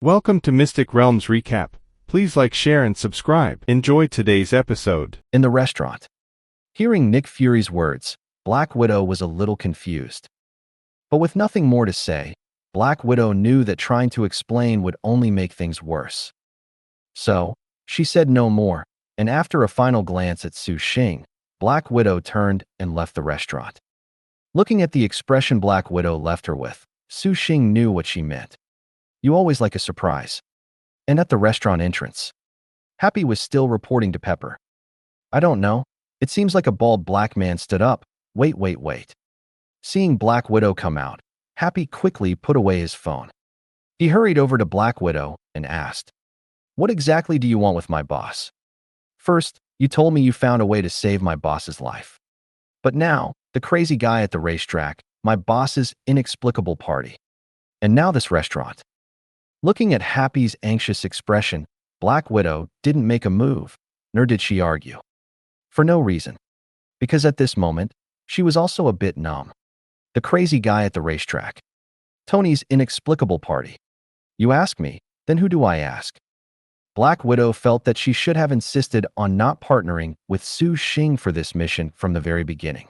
Welcome to Mystic Realms Recap. Please like, share, and subscribe. Enjoy today's episode. In the restaurant, hearing Nick Fury's words, Black Widow was a little confused. But with nothing more to say, Black Widow knew that trying to explain would only make things worse. So, she said no more, and after a final glance at Su Xing, Black Widow turned and left the restaurant. Looking at the expression Black Widow left her with, Su Xing knew what she meant. You always like a surprise. And at the restaurant entrance, Happy was still reporting to Pepper. I don't know. It seems like a bald black man stood up. Wait. Seeing Black Widow come out, Happy quickly put away his phone. He hurried over to Black Widow and asked, "What exactly do you want with my boss? First, you told me you found a way to save my boss's life. But now, the crazy guy at the racetrack, my boss's inexplicable party. And now this restaurant." Looking at Happy's anxious expression, Black Widow didn't make a move, nor did she argue. For no reason. Because at this moment, she was also a bit numb. The crazy guy at the racetrack. Tony's inexplicable party. You ask me, then who do I ask? Black Widow felt that she should have insisted on not partnering with Su Xing for this mission from the very beginning.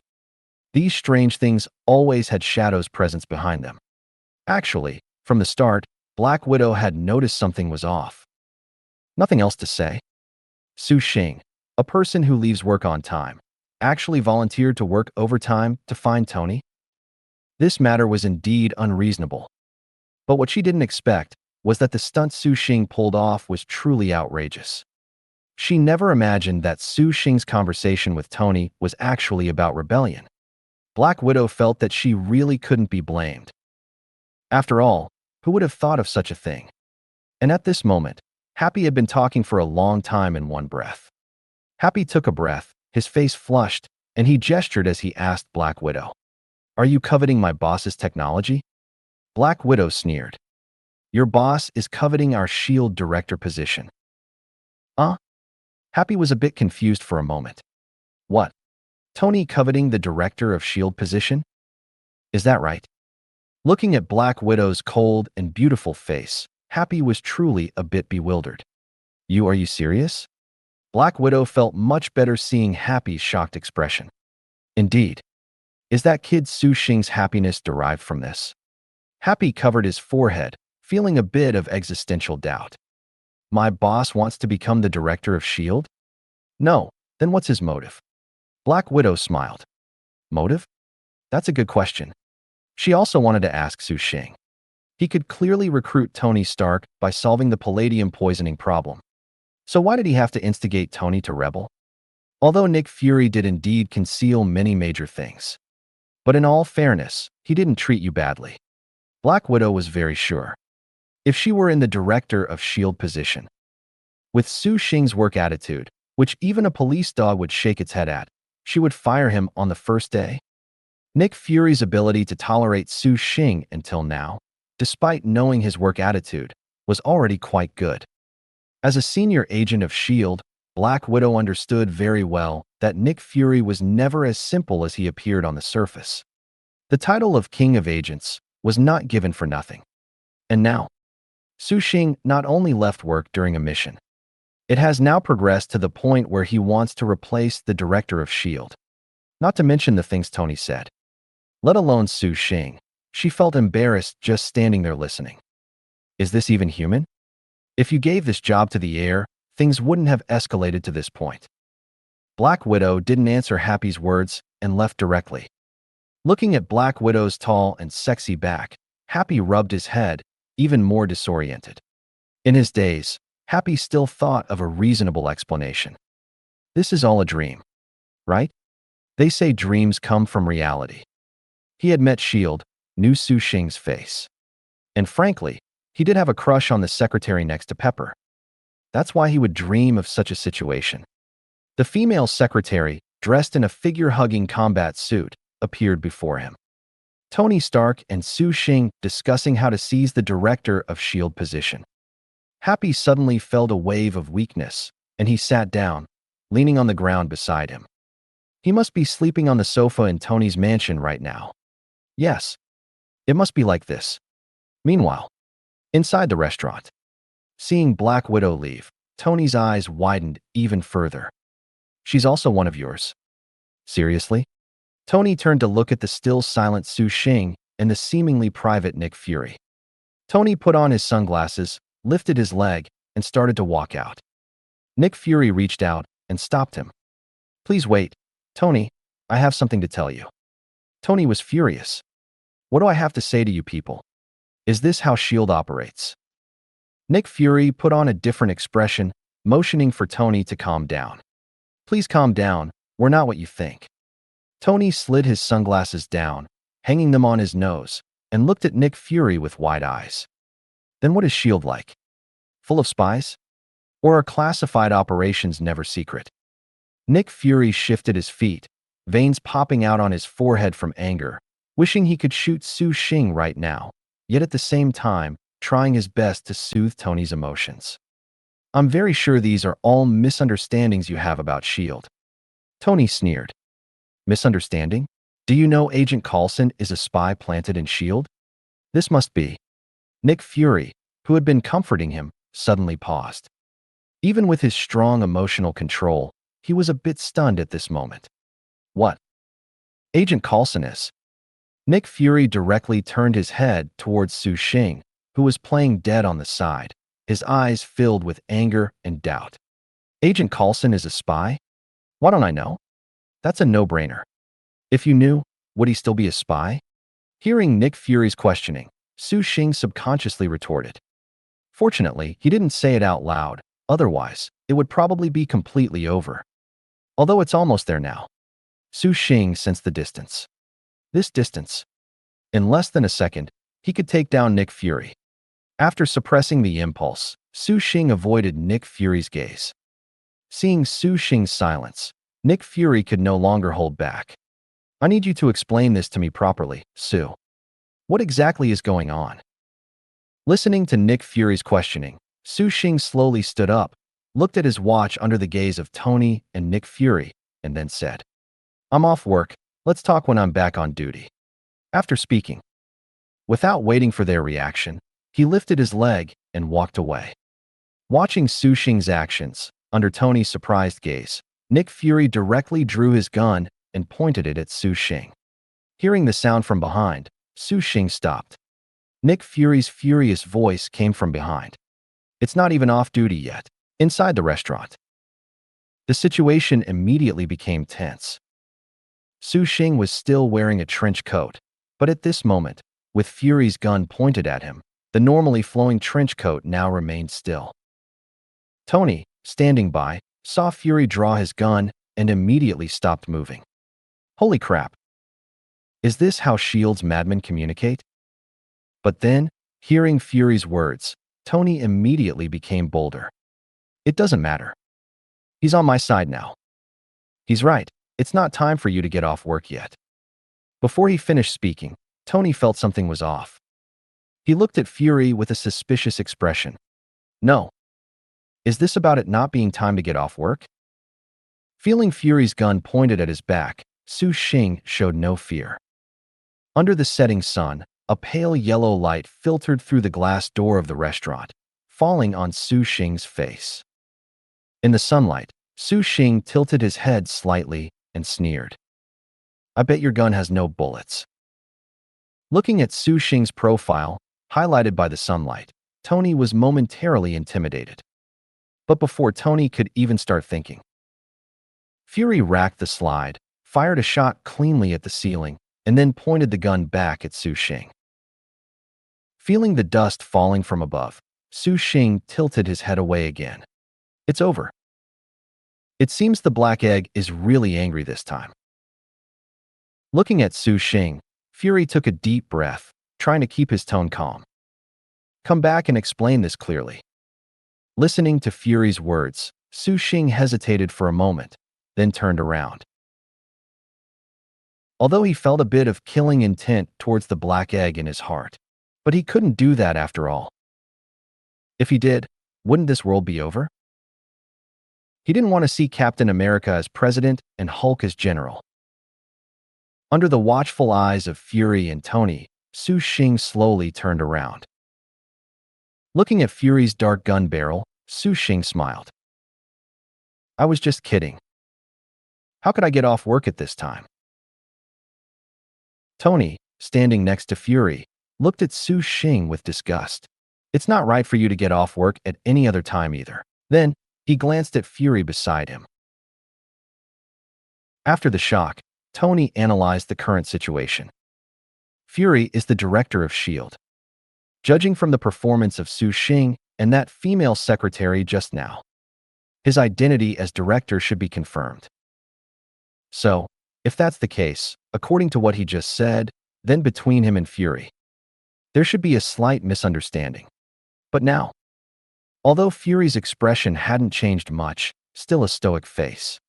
These strange things always had shadows presence behind them. Actually, from the start, Black Widow had noticed something was off. Nothing else to say. Su Xing, a person who leaves work on time, actually volunteered to work overtime to find Tony? This matter was indeed unreasonable. But what she didn't expect was that the stunt Su Xing pulled off was truly outrageous. She never imagined that Su Xing's conversation with Tony was actually about rebellion. Black Widow felt that she really couldn't be blamed. After all, who would have thought of such a thing? And at this moment, Happy had been talking for a long time in one breath. Happy took a breath, his face flushed, and he gestured as he asked Black Widow, "Are you coveting my boss's technology?" Black Widow sneered. "Your boss is coveting our S.H.I.E.L.D. director position." Happy was a bit confused for a moment. What? Tony coveting the director of S.H.I.E.L.D. position? Is that right? Looking at Black Widow's cold and beautiful face, Happy was truly a bit bewildered. Are you serious? Black Widow felt much better seeing Happy's shocked expression. Indeed. Is that kid Su Xing's happiness derived from this? Happy covered his forehead, feeling a bit of existential doubt. My boss wants to become the director of S.H.I.E.L.D.? No, then what's his motive? Black Widow smiled. Motive? That's a good question. She also wanted to ask Su Xing. He could clearly recruit Tony Stark by solving the palladium poisoning problem. So why did he have to instigate Tony to rebel? Although Nick Fury did indeed conceal many major things. But in all fairness, he didn't treat you badly. Black Widow was very sure. If she were in the director of S.H.I.E.L.D. position, with Su Xing's work attitude, which even a police dog would shake its head at, she would fire him on the first day. Nick Fury's ability to tolerate Su Xing until now, despite knowing his work attitude, was already quite good. As a senior agent of S.H.I.E.L.D., Black Widow understood very well that Nick Fury was never as simple as he appeared on the surface. The title of King of Agents was not given for nothing. And now, Su Xing not only left work during a mission, it has now progressed to the point where he wants to replace the director of S.H.I.E.L.D. Not to mention the things Tony said. Let alone Su Xing, she felt embarrassed just standing there listening. Is this even human? If you gave this job to the heir, things wouldn't have escalated to this point. Black Widow didn't answer Happy's words and left directly. Looking at Black Widow's tall and sexy back, Happy rubbed his head, even more disoriented. In his days, Happy still thought of a reasonable explanation. This is all a dream, right? They say dreams come from reality. He had met S.H.I.E.L.D., knew Su Xing's face. And frankly, he did have a crush on the secretary next to Pepper. That's why he would dream of such a situation. The female secretary, dressed in a figure-hugging combat suit, appeared before him. Tony Stark and Su Xing discussing how to seize the director of S.H.I.E.L.D. position. Happy suddenly felt a wave of weakness, and he sat down, leaning on the ground beside him. He must be sleeping on the sofa in Tony's mansion right now. Yes, it must be like this. Meanwhile, inside the restaurant, Seeing Black Widow leave, Tony's eyes widened even further. She's also one of yours. Seriously? Tony turned to look at the still silent Su Xing and the seemingly private Nick Fury. Tony put on his sunglasses, lifted his leg, and started to walk out. Nick Fury reached out and stopped him. Please wait. Tony, I have something to tell you. Tony was furious. What do I have to say to you people? Is this how S.H.I.E.L.D. operates? Nick Fury put on a different expression, motioning for Tony to calm down. Please calm down, we're not what you think. Tony slid his sunglasses down, hanging them on his nose, and looked at Nick Fury with wide eyes. Then what is S.H.I.E.L.D. like? Full of spies? Or are classified operations never secret? Nick Fury shifted his feet, veins popping out on his forehead from anger, wishing he could shoot Su Xing right now, yet at the same time, trying his best to soothe Tony's emotions. I'm very sure these are all misunderstandings you have about S.H.I.E.L.D. Tony sneered. Misunderstanding? Do you know Agent Coulson is a spy planted in S.H.I.E.L.D.? This must be. Nick Fury, who had been comforting him, suddenly paused. Even with his strong emotional control, he was a bit stunned at this moment. What? Agent Coulson is? Nick Fury directly turned his head towards Su Xing, who was playing dead on the side, his eyes filled with anger and doubt. Agent Coulson is a spy? Why don't I know? That's a no-brainer. If you knew, would he still be a spy? Hearing Nick Fury's questioning, Su Xing subconsciously retorted. Fortunately, he didn't say it out loud, otherwise, it would probably be completely over. Although it's almost there now. Su Xing sensed the distance. This distance. In less than a second, he could take down Nick Fury. After suppressing the impulse, Su Xing avoided Nick Fury's gaze. Seeing Su Xing's silence, Nick Fury could no longer hold back. I need you to explain this to me properly, Su. What exactly is going on? Listening to Nick Fury's questioning, Su Xing slowly stood up, looked at his watch under the gaze of Tony and Nick Fury, and then said, I'm off work, let's talk when I'm back on duty. After speaking, without waiting for their reaction, he lifted his leg and walked away. Watching Su Xing's actions, under Tony's surprised gaze, Nick Fury directly drew his gun and pointed it at Su Xing. Hearing the sound from behind, Su Xing stopped. Nick Fury's furious voice came from behind. It's not even off duty yet. Inside the restaurant. The situation immediately became tense. Su Xing was still wearing a trench coat, but at this moment, with Fury's gun pointed at him, the normally flowing trench coat now remained still. Tony, standing by, saw Fury draw his gun and immediately stopped moving. Holy crap! Is this how S.H.I.E.L.D.'s madmen communicate? But then, hearing Fury's words, Tony immediately became bolder. It doesn't matter. He's on my side now. He's right, it's not time for you to get off work yet. Before he finished speaking, Tony felt something was off. He looked at Fury with a suspicious expression. No. Is this about it not being time to get off work? Feeling Fury's gun pointed at his back, Su Xing showed no fear. Under the setting sun, a pale yellow light filtered through the glass door of the restaurant, falling on Su Xing's face. In the sunlight, Su Xing tilted his head slightly and sneered. I bet your gun has no bullets. Looking at Su Xing's profile, highlighted by the sunlight, Tony was momentarily intimidated. But before Tony could even start thinking, Fury racked the slide, fired a shot cleanly at the ceiling, and then pointed the gun back at Su Xing. Feeling the dust falling from above, Su Xing tilted his head away again. It's over. It seems the black egg is really angry this time. Looking at Su Xing, Fury took a deep breath, trying to keep his tone calm. Come back and explain this clearly. Listening to Fury's words, Su Xing hesitated for a moment, then turned around. Although he felt a bit of killing intent towards the black egg in his heart, but he couldn't do that after all. If he did, wouldn't this world be over? He didn't want to see Captain America as president and Hulk as general. Under the watchful eyes of Fury and Tony, Su Xing slowly turned around. Looking at Fury's dark gun barrel, Su Xing smiled. I was just kidding. How could I get off work at this time? Tony, standing next to Fury, looked at Su Xing with disgust. It's not right for you to get off work at any other time either. Then, he glanced at Fury beside him. After the shock, Tony analyzed the current situation. Fury is the director of S.H.I.E.L.D. Judging from the performance of Su Xing and that female secretary just now, his identity as director should be confirmed. So, if that's the case, according to what he just said, then between him and Fury, there should be a slight misunderstanding. But now, although Fury's expression hadn't changed much, still a stoic face.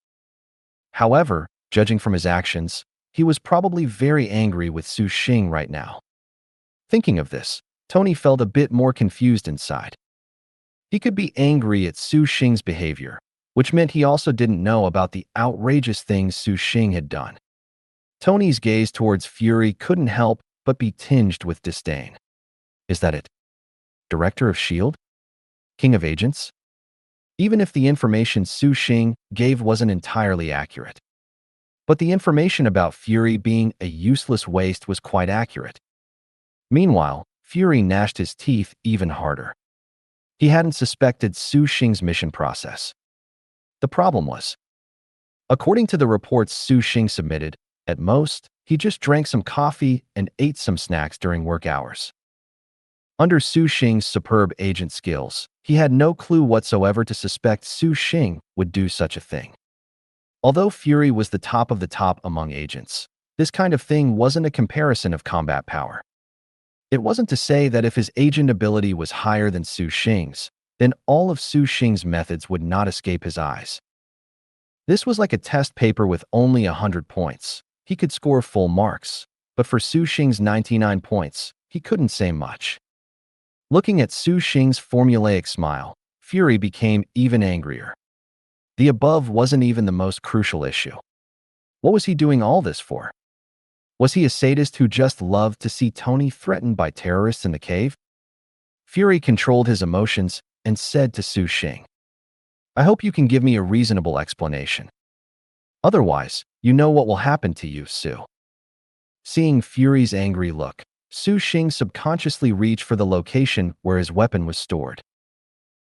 However, judging from his actions, he was probably very angry with Su Xing right now. Thinking of this, Tony felt a bit more confused inside. He could be angry at Su Xing's behavior, which meant he also didn't know about the outrageous things Su Xing had done. Tony's gaze towards Fury couldn't help but be tinged with disdain. Is that it? Director of S.H.I.E.L.D? King of Agents? Even if the information Su Xing gave wasn't entirely accurate. But the information about Fury being a useless waste was quite accurate. Meanwhile, Fury gnashed his teeth even harder. He hadn't suspected Su Xing's mission process. The problem was, according to the reports Su Xing submitted, at most, he just drank some coffee and ate some snacks during work hours. Under Su Xing's superb agent skills, he had no clue whatsoever to suspect Su Xing would do such a thing. Although Fury was the top of the top among agents, this kind of thing wasn't a comparison of combat power. It wasn't to say that if his agent ability was higher than Su Xing's, then all of Su Xing's methods would not escape his eyes. This was like a test paper with only 100 points. He could score full marks, but for Su Xing's 99 points, he couldn't say much. Looking at Su Xing's formulaic smile, Fury became even angrier. The above wasn't even the most crucial issue. What was he doing all this for? Was he a sadist who just loved to see Tony threatened by terrorists in the cave? Fury controlled his emotions and said to Su Xing, I hope you can give me a reasonable explanation. Otherwise, you know what will happen to you, Su. Seeing Fury's angry look, Su Xing subconsciously reached for the location where his weapon was stored.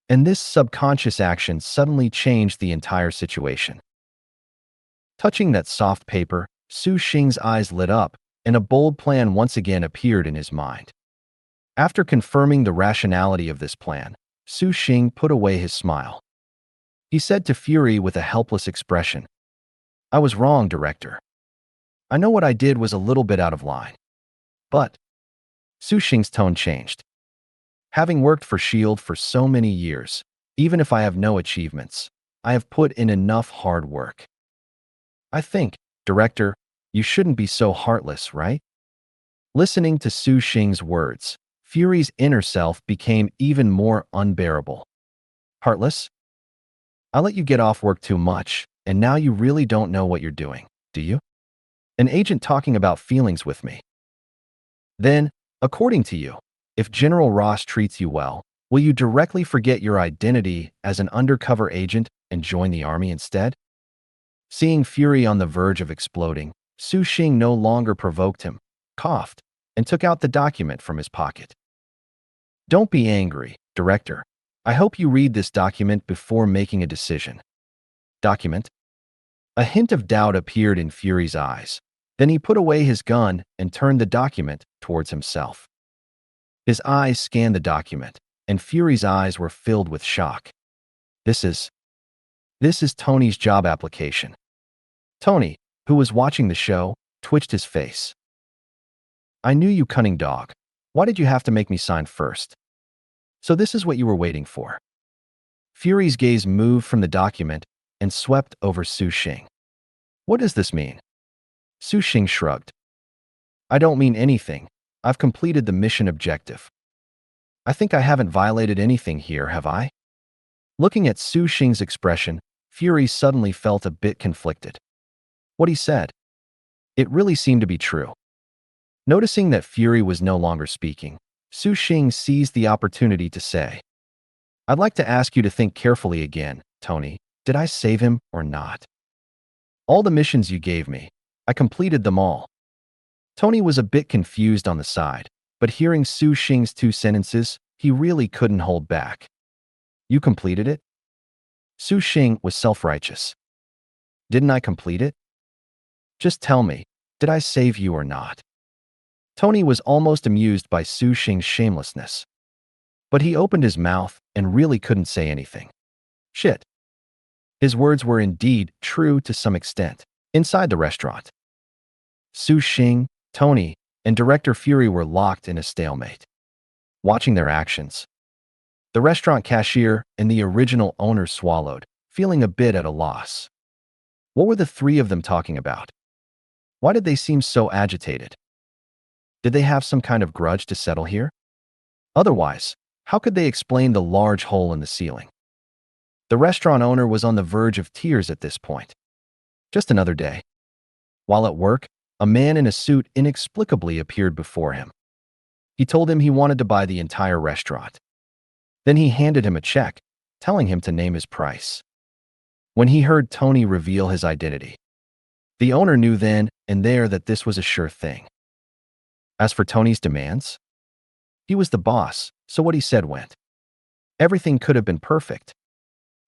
And this subconscious action suddenly changed the entire situation. Touching that soft paper, Su Xing's eyes lit up, and a bold plan once again appeared in his mind. After confirming the rationality of this plan, Su Xing put away his smile. He said to Fury with a helpless expression, I was wrong, Director. I know what I did was a little bit out of line. But Su Xing's tone changed. Having worked for S.H.I.E.L.D. for so many years, even if I have no achievements, I have put in enough hard work. I think, Director, you shouldn't be so heartless, right? Listening to Su Xing's words, Fury's inner self became even more unbearable. Heartless? I let you get off work too much, and now you really don't know what you're doing, do you? An agent talking about feelings with me. Then, according to you, if General Ross treats you well, will you directly forget your identity as an undercover agent and join the army instead? Seeing Fury on the verge of exploding, Su Xing no longer provoked him, coughed, and took out the document from his pocket. Don't be angry, Director. I hope you read this document before making a decision. Document? A hint of doubt appeared in Fury's eyes. Then he put away his gun and turned the document towards himself. His eyes scanned the document, and Fury's eyes were filled with shock. This is Tony's job application. Tony, who was watching the show, twitched his face. I knew you, cunning dog. Why did you have to make me sign first? So this is what you were waiting for. Fury's gaze moved from the document and swept over Su Xing. What does this mean? Su Xing shrugged. I don't mean anything. I've completed the mission objective. I think I haven't violated anything here, have I? Looking at Su Xing's expression, Fury suddenly felt a bit conflicted. What he said, it really seemed to be true. Noticing that Fury was no longer speaking, Su Xing seized the opportunity to say, "I'd like to ask you to think carefully again, Tony. Did I save him or not? All the missions you gave me, I completed them all." Tony was a bit confused on the side, but hearing Su Xing's two sentences, he really couldn't hold back. "You completed it?" Su Xing was self-righteous. "Didn't I complete it? Just tell me, did I save you or not?" Tony was almost amused by Su Xing's shamelessness. But he opened his mouth and really couldn't say anything. Shit. His words were indeed true to some extent. Inside the restaurant, Su Xing, Tony, and Director Fury were locked in a stalemate, watching their actions. The restaurant cashier and the original owner swallowed, feeling a bit at a loss. What were the three of them talking about? Why did they seem so agitated? Did they have some kind of grudge to settle here? Otherwise, how could they explain the large hole in the ceiling? The restaurant owner was on the verge of tears at this point. Just another day. While at work, a man in a suit inexplicably appeared before him. He told him he wanted to buy the entire restaurant. Then he handed him a check, telling him to name his price. When he heard Tony reveal his identity, the owner knew then and there that this was a sure thing. As for Tony's demands, he was the boss, so what he said went. Everything could have been perfect,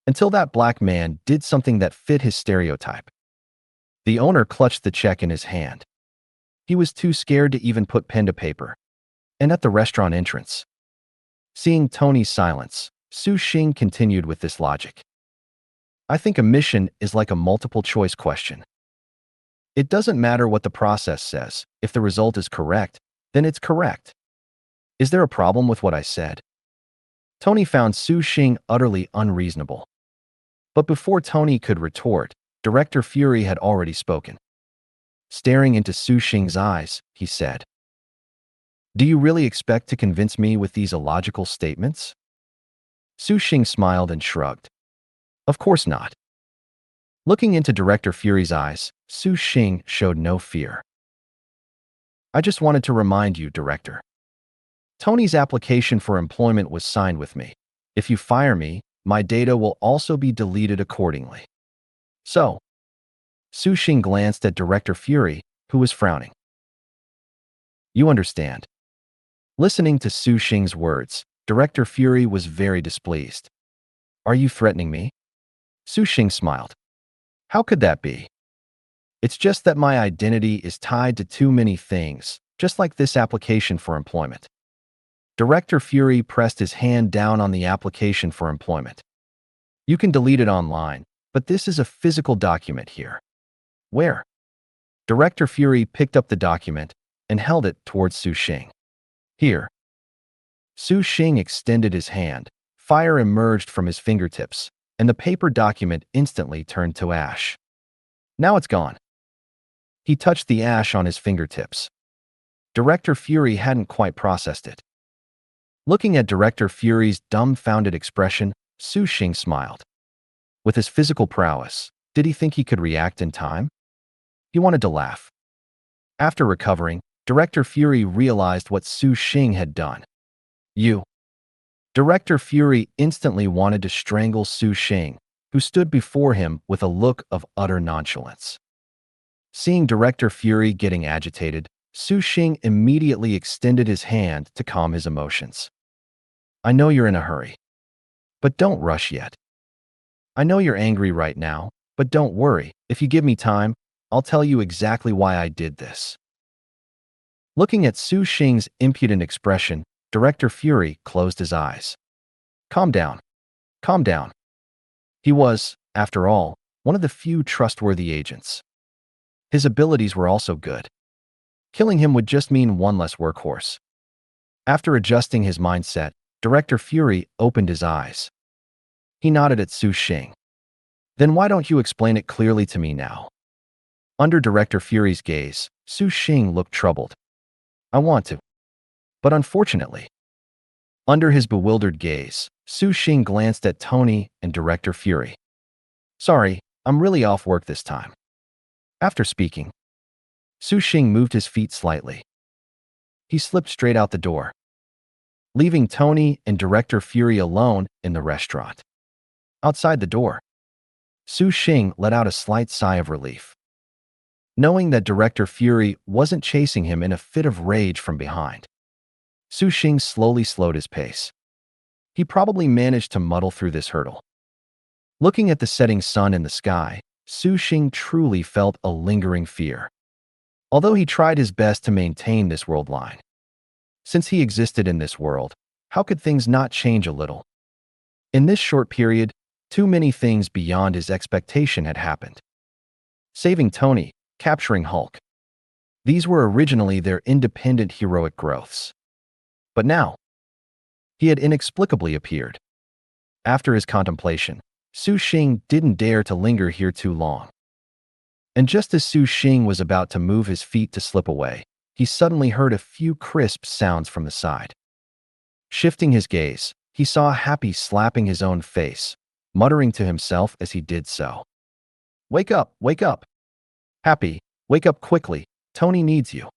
until that black man did something that fit his stereotype. The owner clutched the check in his hand. He was too scared to even put pen to paper. And at the restaurant entrance, seeing Tony's silence, Su Xing continued with this logic. "I think a mission is like a multiple-choice question. It doesn't matter what the process says. If the result is correct, then it's correct. Is there a problem with what I said?" Tony found Su Xing utterly unreasonable. But before Tony could retort, Director Fury had already spoken. Staring into Su Xing's eyes, he said, "Do you really expect to convince me with these illogical statements?" Su Xing smiled and shrugged. "Of course not." Looking into Director Fury's eyes, Su Xing showed no fear. "I just wanted to remind you, Director. Tony's application for employment was signed with me. If you fire me, my data will also be deleted accordingly." So, Su Xing glanced at Director Fury, who was frowning. "You understand." Listening to Su Xing's words, Director Fury was very displeased. "Are you threatening me?" Su Xing smiled. "How could that be? It's just that my identity is tied to too many things, just like this application for employment." Director Fury pressed his hand down on the application for employment. "You can delete it online, but this is a physical document here." "Where?" Director Fury picked up the document and held it towards Su Xing. "Here." Su Xing extended his hand. Fire emerged from his fingertips, and the paper document instantly turned to ash. "Now it's gone." He touched the ash on his fingertips. Director Fury hadn't quite processed it. Looking at Director Fury's dumbfounded expression, Su Xing smiled. With his physical prowess, did he think he could react in time? He wanted to laugh. After recovering, Director Fury realized what Su Xing had done. "You." Director Fury instantly wanted to strangle Su Xing, who stood before him with a look of utter nonchalance. Seeing Director Fury getting agitated, Su Xing immediately extended his hand to calm his emotions. "I know you're in a hurry, but don't rush yet. I know you're angry right now, but don't worry. If you give me time, I'll tell you exactly why I did this." Looking at Su Xing's impudent expression, Director Fury closed his eyes. "Calm down. Calm down." He was, after all, one of the few trustworthy agents. His abilities were also good. Killing him would just mean one less workhorse. After adjusting his mindset, Director Fury opened his eyes. He nodded at Su Xing. "Then why don't you explain it clearly to me now?" Under Director Fury's gaze, Su Xing looked troubled. "I want to. But unfortunately." Under his bewildered gaze, Su Xing glanced at Tony and Director Fury. "Sorry, I'm really off work this time." After speaking, Su Xing moved his feet slightly. He slipped straight out the door. leaving Tony and Director Fury alone in the restaurant. Outside the door, Su Xing let out a slight sigh of relief, knowing that Director Fury wasn't chasing him in a fit of rage from behind. Su Xing slowly slowed his pace. He probably managed to muddle through this hurdle. Looking at the setting sun in the sky, Su Xing truly felt a lingering fear, although he tried his best to maintain this world line. Since he existed in this world, how could things not change a little? In this short period, too many things beyond his expectation had happened. Saving Tony, capturing Hulk. These were originally their independent heroic growths. But now, he had inexplicably appeared. After his contemplation, Su Xing didn't dare to linger here too long. And just as Su Xing was about to move his feet to slip away, he suddenly heard a few crisp sounds from the side. Shifting his gaze, he saw Happy slapping his own face, muttering to himself as he did so. "Wake up, wake up! Happy, wake up quickly, Tony needs you."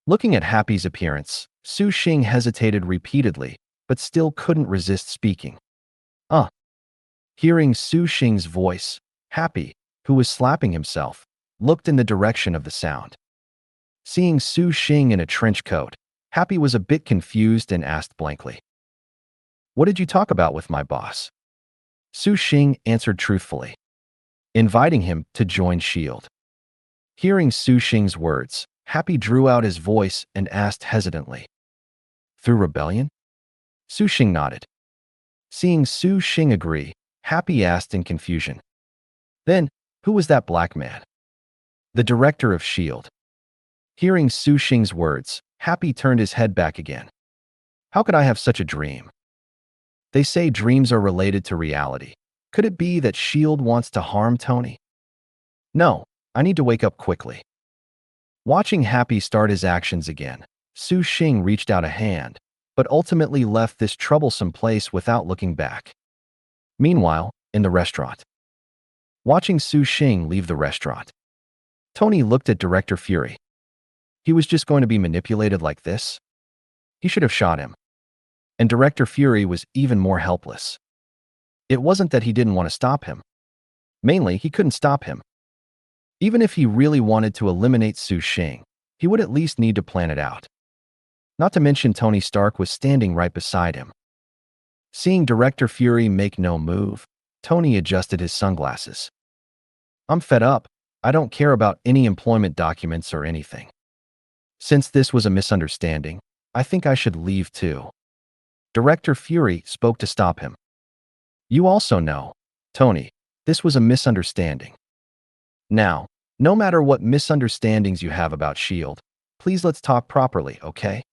Looking at Happy's appearance, Su Xing hesitated repeatedly, but still couldn't resist speaking. Hearing Su Xing's voice, Happy, who was slapping himself, looked in the direction of the sound. Seeing Su Xing in a trench coat, Happy was a bit confused and asked blankly, "What did you talk about with my boss?" Su Xing answered truthfully, inviting him to join S.H.I.E.L.D. Hearing Su Xing's words, Happy drew out his voice and asked hesitantly, "Through rebellion?" Su Xing nodded. Seeing Su Xing agree, Happy asked in confusion, "Then, who was that black man?" "The director of S.H.I.E.L.D. Hearing Su Xing's words, Happy turned his head back again. "How could I have such a dream? They say dreams are related to reality. Could it be that S.H.I.E.L.D. wants to harm Tony?" "No, I need to wake up quickly." Watching Happy start his actions again, Su Xing reached out a hand, but ultimately left this troublesome place without looking back. Meanwhile, in the restaurant. Watching Su Xing leave the restaurant, Tony looked at Director Fury. He was just going to be manipulated like this? He should have shot him. And Director Fury was even more helpless. It wasn't that he didn't want to stop him. Mainly, he couldn't stop him. Even if he really wanted to eliminate Su Xing, he would at least need to plan it out. Not to mention Tony Stark was standing right beside him. Seeing Director Fury make no move, Tony adjusted his sunglasses. "I'm fed up. I don't care about any employment documents or anything. Since this was a misunderstanding, I think I should leave too." Director Fury spoke to stop him. "You also know, Tony, this was a misunderstanding. Now, no matter what misunderstandings you have about S.H.I.E.L.D., please let's talk properly, okay?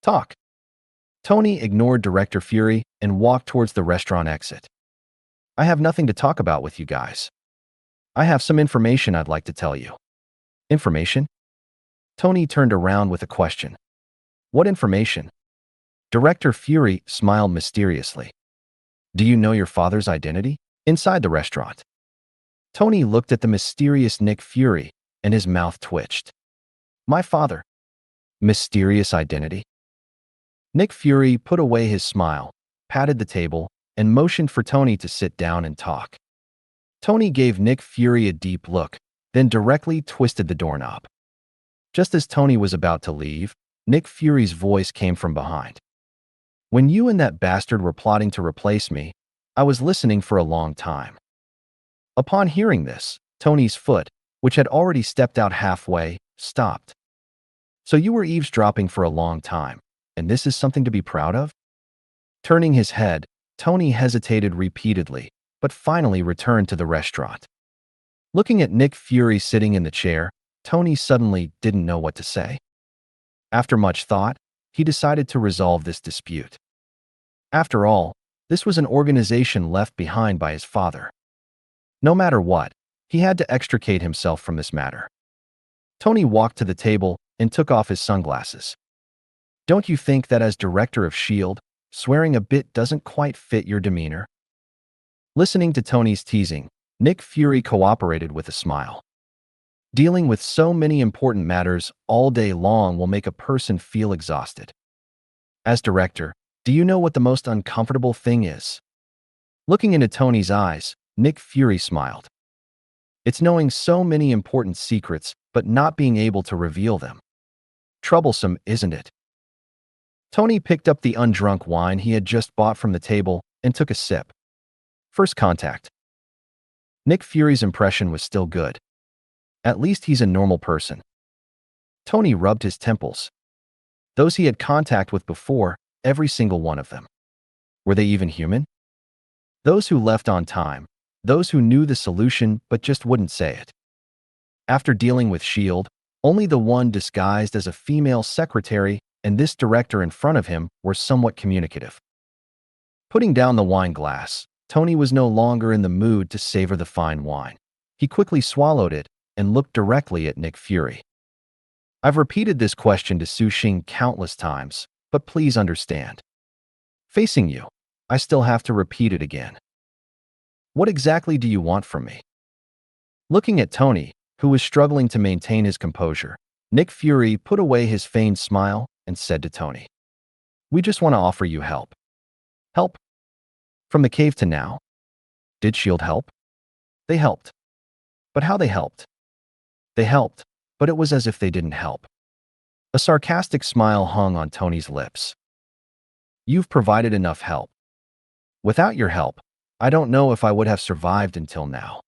Talk." Tony ignored Director Fury and walked towards the restaurant exit. "I have nothing to talk about with you guys. I have some information I'd like to tell you." "Information?" Tony turned around with a question. "What information?" Director Fury smiled mysteriously. "Do you know your father's identity?" Inside the restaurant, Tony looked at the mysterious Nick Fury, and his mouth twitched. "My father? Mysterious identity?" Nick Fury put away his smile, patted the table, and motioned for Tony to sit down and talk. Tony gave Nick Fury a deep look, then directly twisted the doorknob. Just as Tony was about to leave, Nick Fury's voice came from behind. "When you and that bastard were plotting to replace me, I was listening for a long time." Upon hearing this, Tony's foot, which had already stepped out halfway, stopped. "So you were eavesdropping for a long time, and this is something to be proud of?" Turning his head, Tony hesitated repeatedly, but finally returned to the restaurant. Looking at Nick Fury sitting in the chair, Tony suddenly didn't know what to say. After much thought, he decided to resolve this dispute. After all, this was an organization left behind by his father. No matter what, he had to extricate himself from this matter. Tony walked to the table and took off his sunglasses. "Don't you think that as director of S.H.I.E.L.D., swearing a bit doesn't quite fit your demeanor?" Listening to Tony's teasing, Nick Fury cooperated with a smile. "Dealing with so many important matters all day long will make a person feel exhausted. As director, do you know what the most uncomfortable thing is? Looking into Tony's eyes, Nick Fury smiled. It's knowing so many important secrets, but not being able to reveal them. Troublesome, isn't it? Tony picked up the undrunk wine he had just bought from the table and took a sip. First contact. Nick Fury's impression was still good. At least he's a normal person. Tony rubbed his temples. Those he had contact with before, every single one of them. Were they even human? Those who left on time, those who knew the solution but just wouldn't say it. After dealing with S.H.I.E.L.D, only the one disguised as a female secretary and this director in front of him were somewhat communicative. Putting down the wine glass, Tony was no longer in the mood to savor the fine wine. He quickly swallowed it and looked directly at Nick Fury. I've repeated this question to Su Xing countless times, but please understand. Facing you, I still have to repeat it again. What exactly do you want from me? Looking at Tony, who was struggling to maintain his composure, Nick Fury put away his feigned smile and said to Tony, "We just want to offer you help." Help? From the cave to now? Did S.H.I.E.L.D help? They helped. But how they helped? They helped, but it was as if they didn't help. A sarcastic smile hung on Tony's lips. You've provided enough help. Without your help, I don't know if I would have survived until now.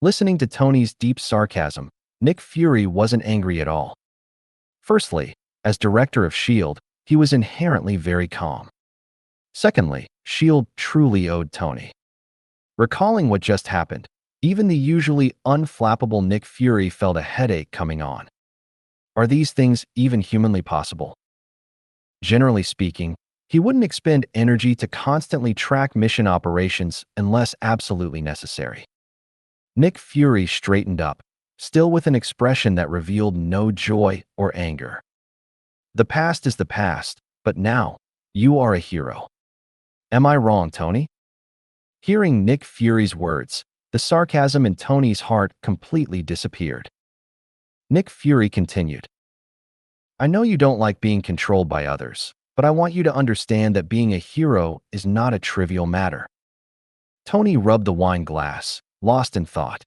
Listening to Tony's deep sarcasm, Nick Fury wasn't angry at all. Firstly, as director of S.H.I.E.L.D, he was inherently very calm. Secondly, S.H.I.E.L.D truly owed Tony. Recalling what just happened, even the usually unflappable Nick Fury felt a headache coming on. Are these things even humanly possible? Generally speaking, he wouldn't expend energy to constantly track mission operations unless absolutely necessary. Nick Fury straightened up, still with an expression that revealed no joy or anger. The past is the past, but now, you are a hero. Am I wrong, Tony? Hearing Nick Fury's words, the sarcasm in Tony's heart completely disappeared. Nick Fury continued, I know you don't like being controlled by others, but I want you to understand that being a hero is not a trivial matter. Tony rubbed the wine glass, lost in thought.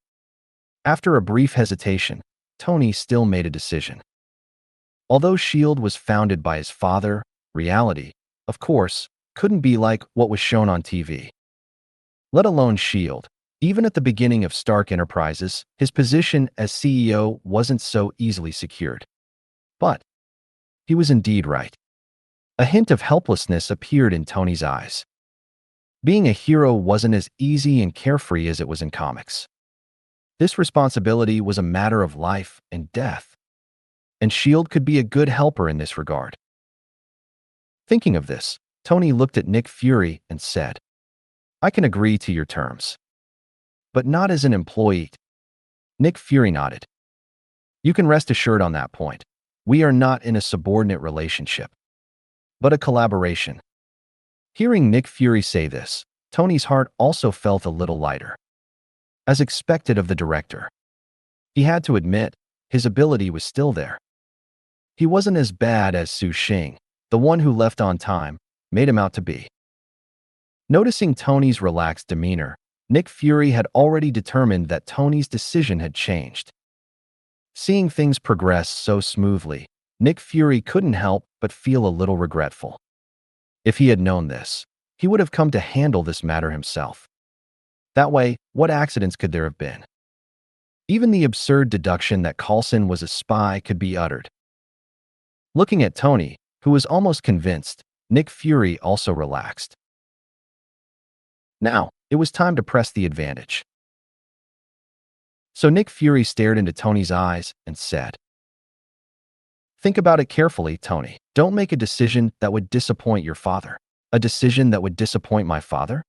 After a brief hesitation, Tony still made a decision. Although S.H.I.E.L.D was founded by his father, reality, of course, couldn't be like what was shown on TV. Let alone S.H.I.E.L.D. Even at the beginning of Stark Enterprises, his position as CEO wasn't so easily secured. But he was indeed right. A hint of helplessness appeared in Tony's eyes. Being a hero wasn't as easy and carefree as it was in comics. This responsibility was a matter of life and death. And S.H.I.E.L.D could be a good helper in this regard. Thinking of this, Tony looked at Nick Fury and said, I can agree to your terms. But not as an employee. Nick Fury nodded. You can rest assured on that point. We are not in a subordinate relationship, but a collaboration. Hearing Nick Fury say this, Tony's heart also felt a little lighter. As expected of the director, he had to admit, his ability was still there. He wasn't as bad as Su Xing, the one who left on time, made him out to be. Noticing Tony's relaxed demeanor, Nick Fury had already determined that Tony's decision had changed. Seeing things progress so smoothly, Nick Fury couldn't help but feel a little regretful. If he had known this, he would have come to handle this matter himself. That way, what accidents could there have been? Even the absurd deduction that Coulson was a spy could be uttered. Looking at Tony, who was almost convinced, Nick Fury also relaxed. Now, it was time to press the advantage. So Nick Fury stared into Tony's eyes and said, Think about it carefully, Tony. Don't make a decision that would disappoint your father. A decision that would disappoint my father?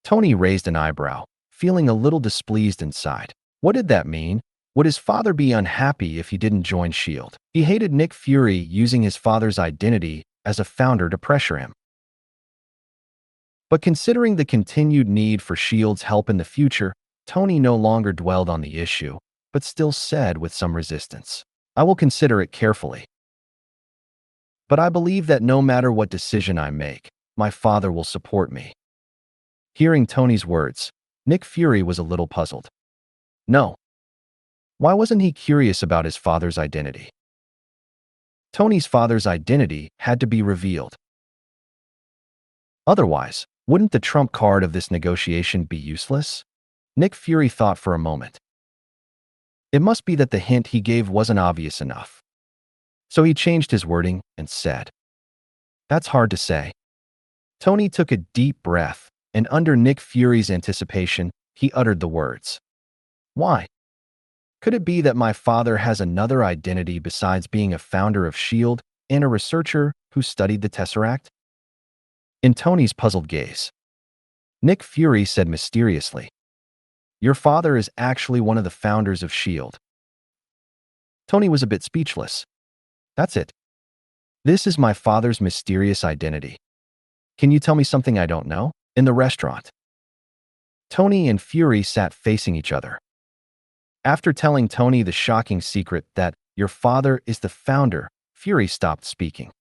Tony raised an eyebrow, feeling a little displeased inside. What did that mean? Would his father be unhappy if he didn't join S.H.I.E.L.D? He hated Nick Fury using his father's identity as a founder to pressure him. But considering the continued need for S.H.I.E.L.D's help in the future, Tony no longer dwelled on the issue, but still said with some resistance, I will consider it carefully. But I believe that no matter what decision I make, my father will support me. Hearing Tony's words, Nick Fury was a little puzzled. No. Why wasn't he curious about his father's identity? Tony's father's identity had to be revealed. Otherwise, wouldn't the trump card of this negotiation be useless? Nick Fury thought for a moment. It must be that the hint he gave wasn't obvious enough. So he changed his wording and said, "That's hard to say." Tony took a deep breath, and under Nick Fury's anticipation, he uttered the words, "Why? Could it be that my father has another identity besides being a founder of S.H.I.E.L.D. and a researcher who studied the Tesseract?" In Tony's puzzled gaze, Nick Fury said mysteriously, "Your father is actually one of the founders of S.H.I.E.L.D. Tony was a bit speechless. "That's it. This is my father's mysterious identity. Can you tell me something I don't know?" In the restaurant, Tony and Fury sat facing each other. After telling Tony the shocking secret that your father is the founder, Fury stopped speaking.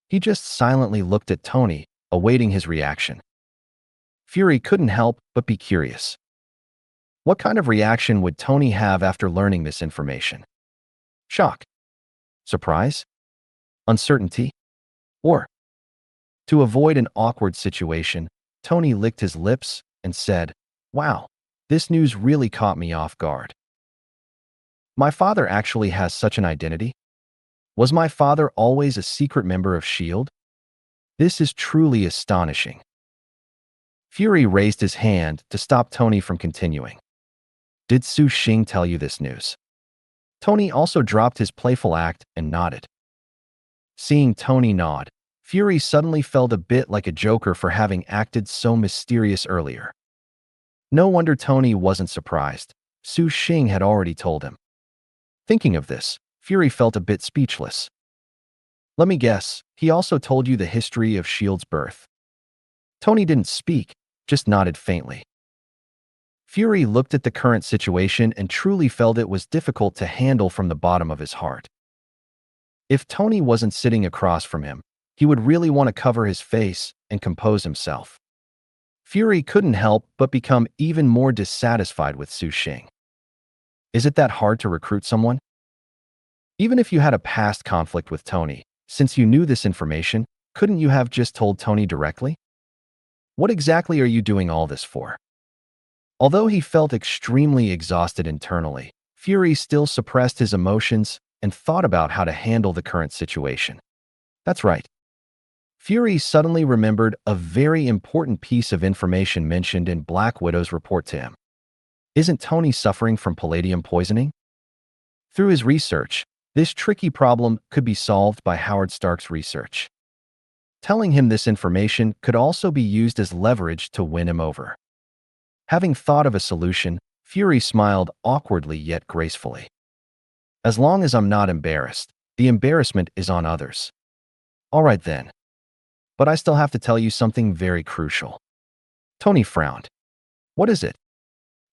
He just silently looked at Tony, awaiting his reaction. Fury couldn't help but be curious. What kind of reaction would Tony have after learning this information? Shock? Surprise? Uncertainty? Or? To avoid an awkward situation, Tony licked his lips and said, "Wow, this news really caught me off guard. My father actually has such an identity? Was my father always a secret member of S.H.I.E.L.D.? This is truly astonishing." Fury raised his hand to stop Tony from continuing. "Did Su Xing tell you this news?" Tony also dropped his playful act and nodded. Seeing Tony nod, Fury suddenly felt a bit like a joker for having acted so mysterious earlier. No wonder Tony wasn't surprised. Su Xing had already told him. Thinking of this, Fury felt a bit speechless. "Let me guess, he also told you the history of S.H.I.E.L.D's birth." Tony didn't speak, just nodded faintly. Fury looked at the current situation and truly felt it was difficult to handle from the bottom of his heart. If Tony wasn't sitting across from him, he would really want to cover his face and compose himself. Fury couldn't help but become even more dissatisfied with Su Xing. Is it that hard to recruit someone? Even if you had a past conflict with Tony, since you knew this information, couldn't you have just told Tony directly? What exactly are you doing all this for? Although he felt extremely exhausted internally, Fury still suppressed his emotions and thought about how to handle the current situation. That's right. Fury suddenly remembered a very important piece of information mentioned in Black Widow's report to him. Isn't Tony suffering from palladium poisoning? Through his research, this tricky problem could be solved by Howard Stark's research. Telling him this information could also be used as leverage to win him over. Having thought of a solution, Fury smiled awkwardly yet gracefully. "As long as I'm not embarrassed, the embarrassment is on others." "All right then. But I still have to tell you something very crucial." Tony frowned. "What is it?"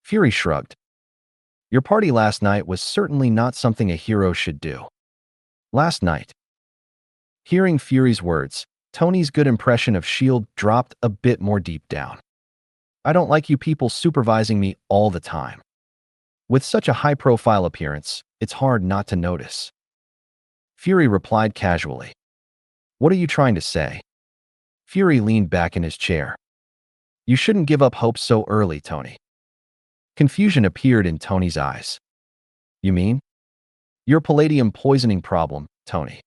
Fury shrugged. "Your party last night was certainly not something a hero should do." Last night. Hearing Fury's words, Tony's good impression of S.H.I.E.L.D. dropped a bit more deep down. "I don't like you people supervising me all the time. With such a high-profile appearance, it's hard not to notice." Fury replied casually. "What are you trying to say?" Fury leaned back in his chair. "You shouldn't give up hope so early, Tony." Confusion appeared in Tony's eyes. "You mean?" "Your palladium poisoning problem, Tony.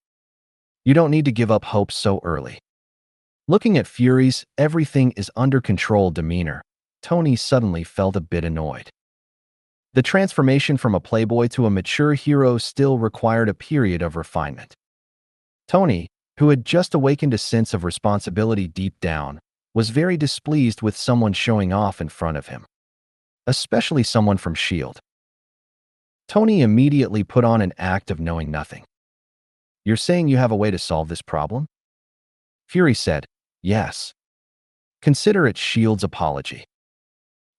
You don't need to give up hope so early." Looking at Fury's "everything is under control" demeanor, Tony suddenly felt a bit annoyed. The transformation from a playboy to a mature hero still required a period of refinement. Tony, who had just awakened a sense of responsibility deep down, was very displeased with someone showing off in front of him. Especially someone from S.H.I.E.L.D. Tony immediately put on an act of knowing nothing. "You're saying you have a way to solve this problem?" Fury said, "Yes. Consider it S.H.I.E.L.D's apology."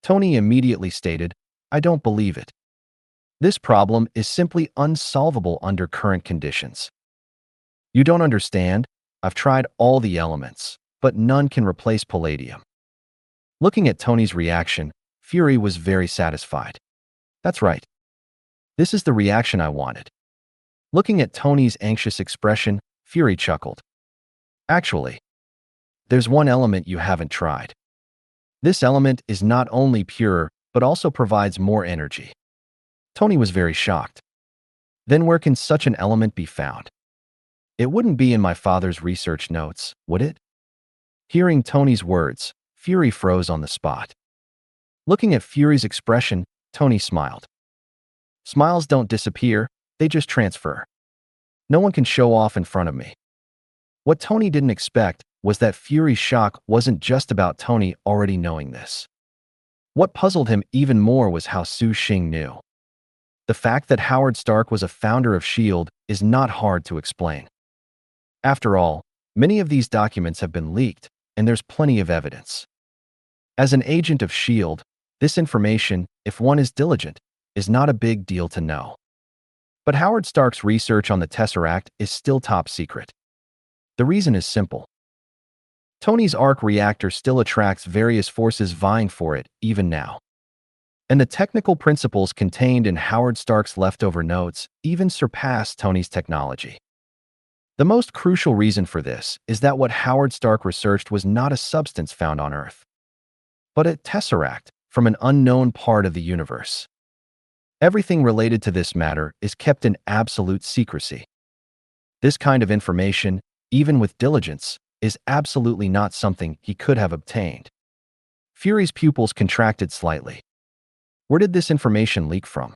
Tony immediately stated, "I don't believe it. This problem is simply unsolvable under current conditions." You don't understand? I've tried all the elements, but none can replace palladium. Looking at Tony's reaction, Fury was very satisfied. That's right. This is the reaction I wanted. Looking at Tony's anxious expression, Fury chuckled. Actually, there's one element you haven't tried. This element is not only pure, but also provides more energy. Tony was very shocked. Then where can such an element be found? It wouldn't be in my father's research notes, would it? Hearing Tony's words, Fury froze on the spot. Looking at Fury's expression, Tony smiled. Smiles don't disappear, they just transfer. No one can show off in front of me. What Tony didn't expect was that Fury's shock wasn't just about Tony already knowing this. What puzzled him even more was how Su Xing knew. The fact that Howard Stark was a founder of S.H.I.E.L.D. is not hard to explain. After all, many of these documents have been leaked, and there's plenty of evidence. As an agent of S.H.I.E.L.D., this information, if one is diligent, is not a big deal to know. But Howard Stark's research on the Tesseract is still top secret. The reason is simple. Tony's arc reactor still attracts various forces vying for it, even now. And the technical principles contained in Howard Stark's leftover notes even surpass Tony's technology. The most crucial reason for this is that what Howard Stark researched was not a substance found on Earth, but a tesseract from an unknown part of the universe. Everything related to this matter is kept in absolute secrecy. This kind of information, even with diligence, is absolutely not something he could have obtained. Fury's pupils contracted slightly. Where did this information leak from?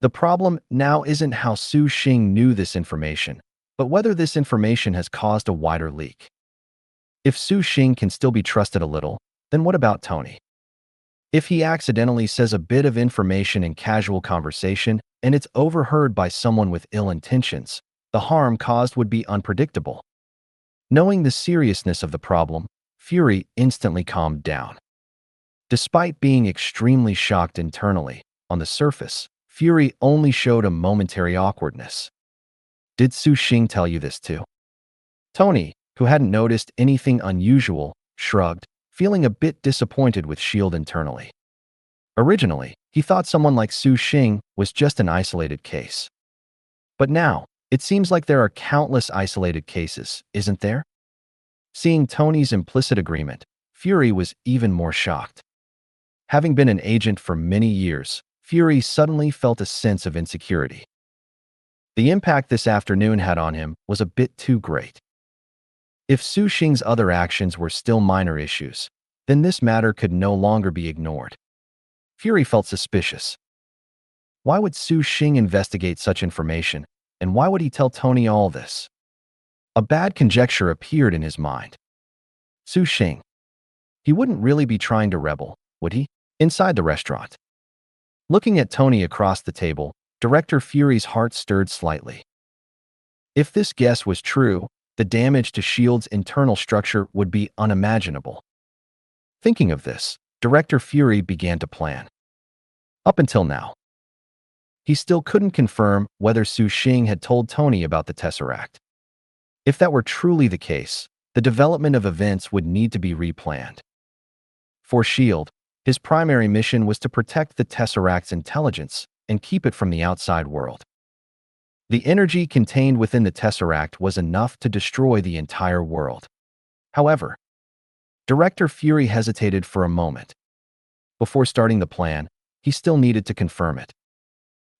The problem now isn't how Su Xing knew this information, but whether this information has caused a wider leak. If Su Xing can still be trusted a little, then what about Tony? If he accidentally says a bit of information in casual conversation and it's overheard by someone with ill intentions, the harm caused would be unpredictable. Knowing the seriousness of the problem, Fury instantly calmed down. Despite being extremely shocked internally, on the surface, Fury only showed a momentary awkwardness. Did Su Xing tell you this too? Tony, who hadn't noticed anything unusual, shrugged, feeling a bit disappointed with S.H.I.E.L.D. internally. Originally, he thought someone like Su Xing was just an isolated case. But now, it seems like there are countless isolated cases, isn't there? Seeing Tony's implicit agreement, Fury was even more shocked. Having been an agent for many years, Fury suddenly felt a sense of insecurity. The impact this afternoon had on him was a bit too great. If Su Xing's other actions were still minor issues, then this matter could no longer be ignored. Fury felt suspicious. Why would Su Xing investigate such information, and why would he tell Tony all this? A bad conjecture appeared in his mind. Su Xing. He wouldn't really be trying to rebel, would he? Inside the restaurant. Looking at Tony across the table, Director Fury's heart stirred slightly. If this guess was true, the damage to S.H.I.E.L.D's internal structure would be unimaginable. Thinking of this, Director Fury began to plan. Up until now, he still couldn't confirm whether Su Xing had told Tony about the Tesseract. If that were truly the case, the development of events would need to be replanned. For S.H.I.E.L.D., his primary mission was to protect the Tesseract's intelligence and keep it from the outside world. The energy contained within the Tesseract was enough to destroy the entire world. However, Director Fury hesitated for a moment. Before starting the plan, he still needed to confirm it.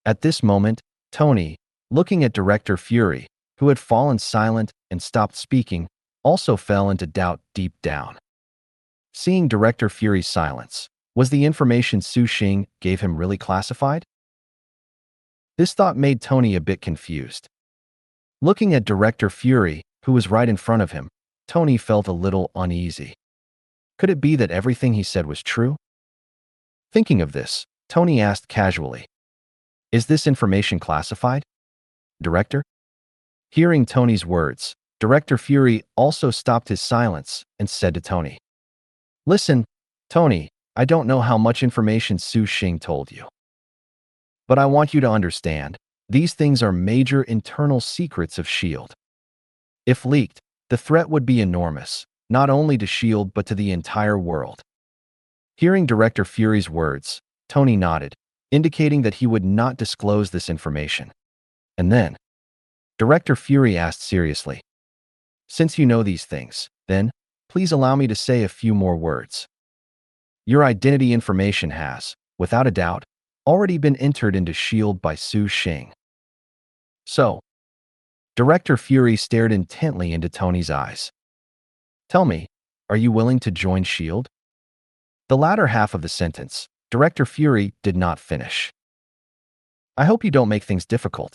At this moment, Tony, looking at Director Fury, who had fallen silent and stopped speaking, also fell into doubt deep down. Seeing Director Fury's silence, was the information Su Xing gave him really classified? This thought made Tony a bit confused. Looking at Director Fury, who was right in front of him, Tony felt a little uneasy. Could it be that everything he said was true? Thinking of this, Tony asked casually, "Is this information classified, Director?" Hearing Tony's words, Director Fury also stopped his silence and said to Tony, "Listen, Tony, I don't know how much information Su Xing told you. But I want you to understand, these things are major internal secrets of S.H.I.E.L.D. If leaked, the threat would be enormous, not only to S.H.I.E.L.D. but to the entire world. Hearing Director Fury's words, Tony nodded, indicating that he would not disclose this information. And then, Director Fury asked seriously, "Since you know these things, then, please allow me to say a few more words. Your identity information has, without a doubt, already been entered into S.H.I.E.L.D. by Su Xing." So, Director Fury stared intently into Tony's eyes. "Tell me, are you willing to join S.H.I.E.L.D.? The latter half of the sentence, Director Fury did not finish. "I hope you don't make things difficult."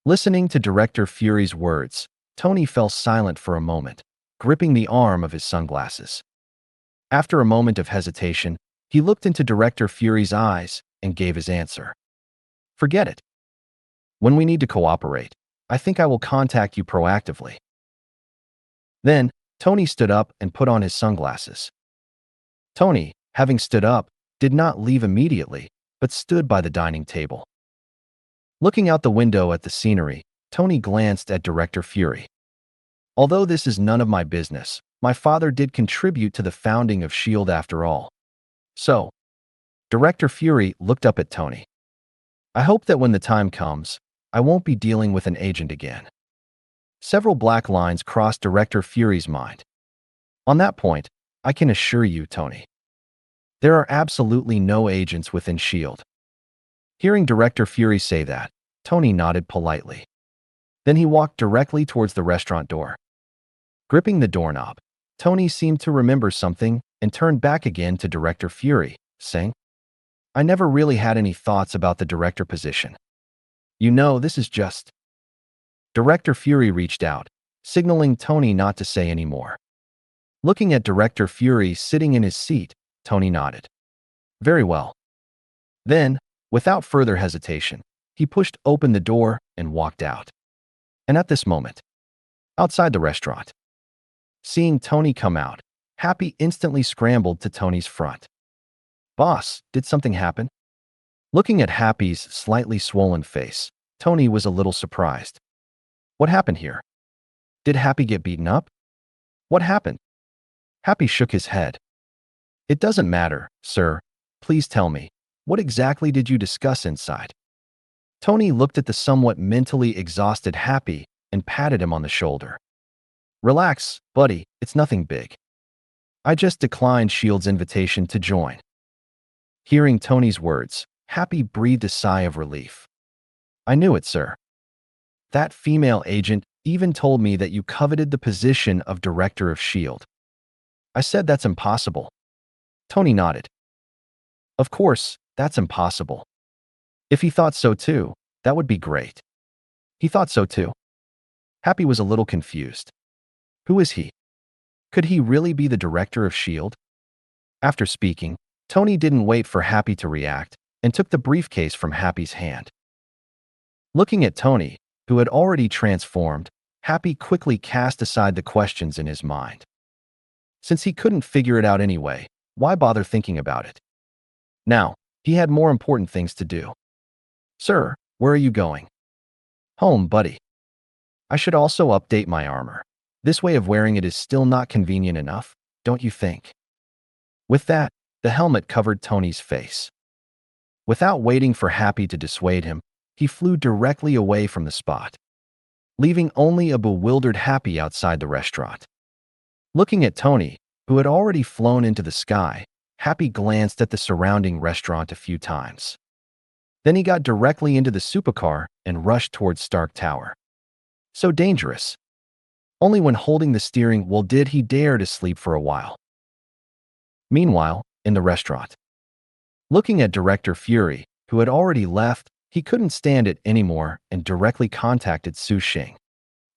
Listening to Director Fury's words, Tony fell silent for a moment, gripping the arm of his sunglasses. After a moment of hesitation, he looked into Director Fury's eyes and gave his answer. "Forget it. When we need to cooperate, I think I will contact you proactively." Then, Tony stood up and put on his sunglasses. Tony, having stood up, did not leave immediately, but stood by the dining table. Looking out the window at the scenery, Tony glanced at Director Fury. "Although this is none of my business, my father did contribute to the founding of S.H.I.E.L.D. after all." So, Director Fury looked up at Tony. "I hope that when the time comes, I won't be dealing with an agent again." Several black lines crossed Director Fury's mind. "On that point, I can assure you, Tony, there are absolutely no agents within S.H.I.E.L.D. Hearing Director Fury say that, Tony nodded politely. Then he walked directly towards the restaurant door. Gripping the doorknob, Tony seemed to remember something and turned back again to Director Fury, saying, "I never really had any thoughts about the director position. You know, this is just..." Director Fury reached out, signaling Tony not to say any more. Looking at Director Fury sitting in his seat, Tony nodded. "Very well." Then, without further hesitation, he pushed open the door and walked out. And at this moment, outside the restaurant, seeing Tony come out, Happy instantly scrambled to Tony's front. "Boss, did something happen?" Looking at Happy's slightly swollen face, Tony was a little surprised. "What happened here? Did Happy get beaten up? What happened?" Happy shook his head. "It doesn't matter, sir. Please tell me, what exactly did you discuss inside?" Tony looked at the somewhat mentally exhausted Happy and patted him on the shoulder. "Relax, buddy, it's nothing big. I just declined S.H.I.E.L.D's invitation to join." Hearing Tony's words, Happy breathed a sigh of relief. "I knew it, sir. That female agent even told me that you coveted the position of director of S.H.I.E.L.D. I said that's impossible." Tony nodded. "Of course, that's impossible. If he thought so too, that would be great." "He thought so too?" Happy was a little confused. Who is he? Could he really be the director of S.H.I.E.L.D.? After speaking, Tony didn't wait for Happy to react and took the briefcase from Happy's hand. Looking at Tony, who had already transformed, Happy quickly cast aside the questions in his mind. Since he couldn't figure it out anyway, why bother thinking about it? Now, he had more important things to do. "Sir, where are you going?" "Home, buddy. I should also update my armor. This way of wearing it is still not convenient enough, don't you think?" With that, the helmet covered Tony's face. Without waiting for Happy to dissuade him, he flew directly away from the spot, leaving only a bewildered Happy outside the restaurant. Looking at Tony, who had already flown into the sky, Happy glanced at the surrounding restaurant a few times. Then he got directly into the supercar and rushed towards Stark Tower. So dangerous. Only when holding the steering wheel did he dare to sleep for a while. Meanwhile, in the restaurant, looking at Director Fury, who had already left, he couldn't stand it anymore and directly contacted Su Xing.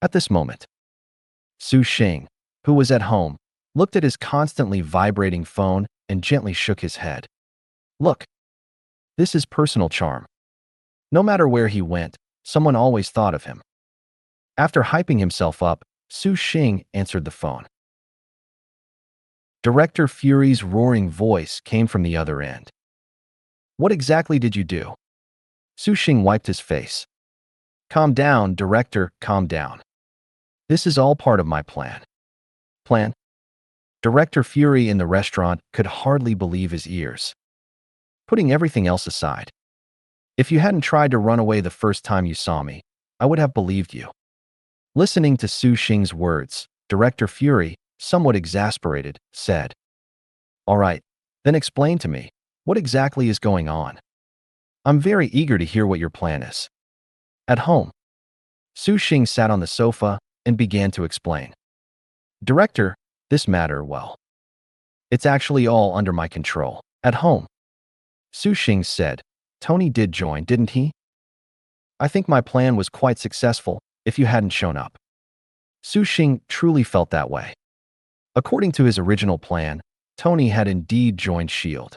At this moment, Su Xing, who was at home, looked at his constantly vibrating phone and gently shook his head. "Look, this is personal charm. No matter where he went, someone always thought of him." After hyping himself up, Su Xing answered the phone. Director Fury's roaring voice came from the other end. "What exactly did you do?" Su Xing wiped his face. "Calm down, Director, calm down. This is all part of my plan. Plan? Director Fury in the restaurant could hardly believe his ears. Putting everything else aside, if you hadn't tried to run away the first time you saw me, I would have believed you. Listening to Su Xing's words, Director Fury, somewhat exasperated, said, "All right, then explain to me, what exactly is going on? I'm very eager to hear what your plan is." At home, Su Xing sat on the sofa and began to explain. "Director, this matter, well, it's actually all under my control. At home," Su Xing said, "Tony did join, didn't he? I think my plan was quite successful if you hadn't shown up." Su Xing truly felt that way. According to his original plan, Tony had indeed joined S.H.I.E.L.D.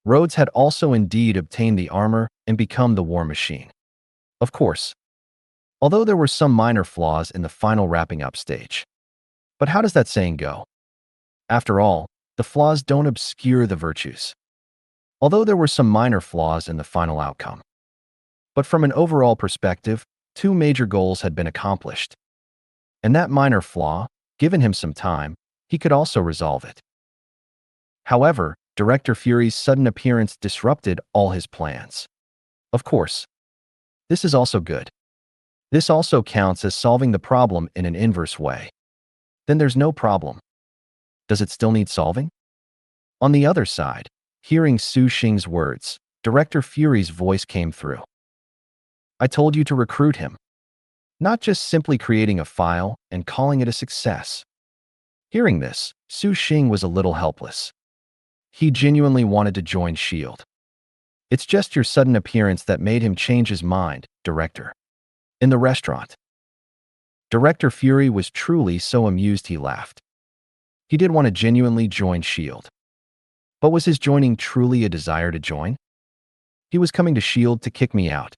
Rhodes had also indeed obtained the armor and become the war machine. Of course, although there were some minor flaws in the final wrapping up stage. But how does that saying go? After all, the flaws don't obscure the virtues. Although there were some minor flaws in the final outcome. But from an overall perspective, two major goals had been accomplished. And that minor flaw, given him some time, he could also resolve it. However, Director Fury's sudden appearance disrupted all his plans. Of course, this is also good. This also counts as solving the problem in an inverse way. Then there's no problem. Does it still need solving? On the other side, hearing Su Xing's words, Director Fury's voice came through. "I told you to recruit him. Not just simply creating a file and calling it a success." Hearing this, Su Xing was a little helpless. He genuinely wanted to join S.H.I.E.L.D. "It's just your sudden appearance that made him change his mind, Director." In the restaurant, Director Fury was truly so amused he laughed. He did want to genuinely join S.H.I.E.L.D. But was his joining truly a desire to join? He was coming to S.H.I.E.L.D. to kick me out.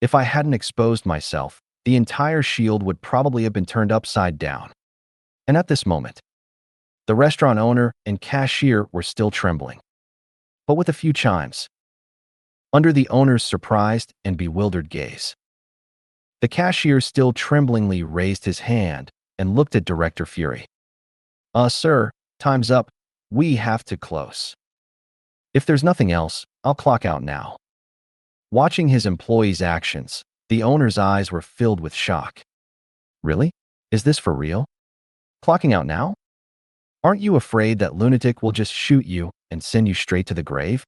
If I hadn't exposed myself, the entire S.H.I.E.L.D. would probably have been turned upside down. And at this moment, the restaurant owner and cashier were still trembling. But with a few chimes, under the owner's surprised and bewildered gaze, the cashier still tremblingly raised his hand and looked at Director Fury. Sir, time's up. We have to close. If there's nothing else, I'll clock out now." Watching his employee's actions, the owner's eyes were filled with shock. "Really? Is this for real? Clocking out now? Aren't you afraid that lunatic will just shoot you and send you straight to the grave?"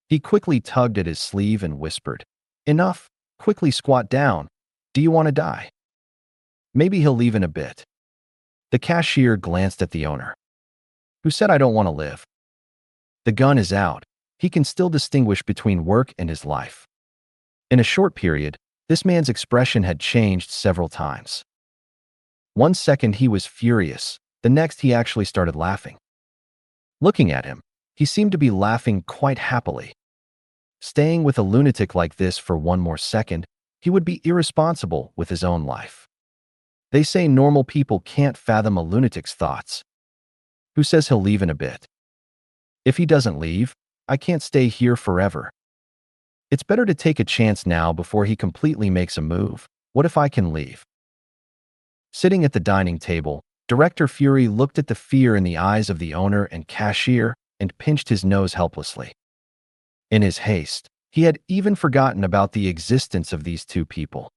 He quickly tugged at his sleeve and whispered, "Enough. Quickly squat down. Do you want to die? Maybe he'll leave in a bit." The cashier glanced at the owner. "Who said I don't want to live? The gun is out. He can still distinguish between work and his life." In a short period, this man's expression had changed several times. One second he was furious, the next he actually started laughing. Looking at him, he seemed to be laughing quite happily. Staying with a lunatic like this for one more second, he would be irresponsible with his own life. They say normal people can't fathom a lunatic's thoughts. Who says he'll leave in a bit? If he doesn't leave, I can't stay here forever. It's better to take a chance now before he completely makes a move. What if I can leave? Sitting at the dining table, Director Fury looked at the fear in the eyes of the owner and cashier and pinched his nose helplessly. In his haste, he had even forgotten about the existence of these two people.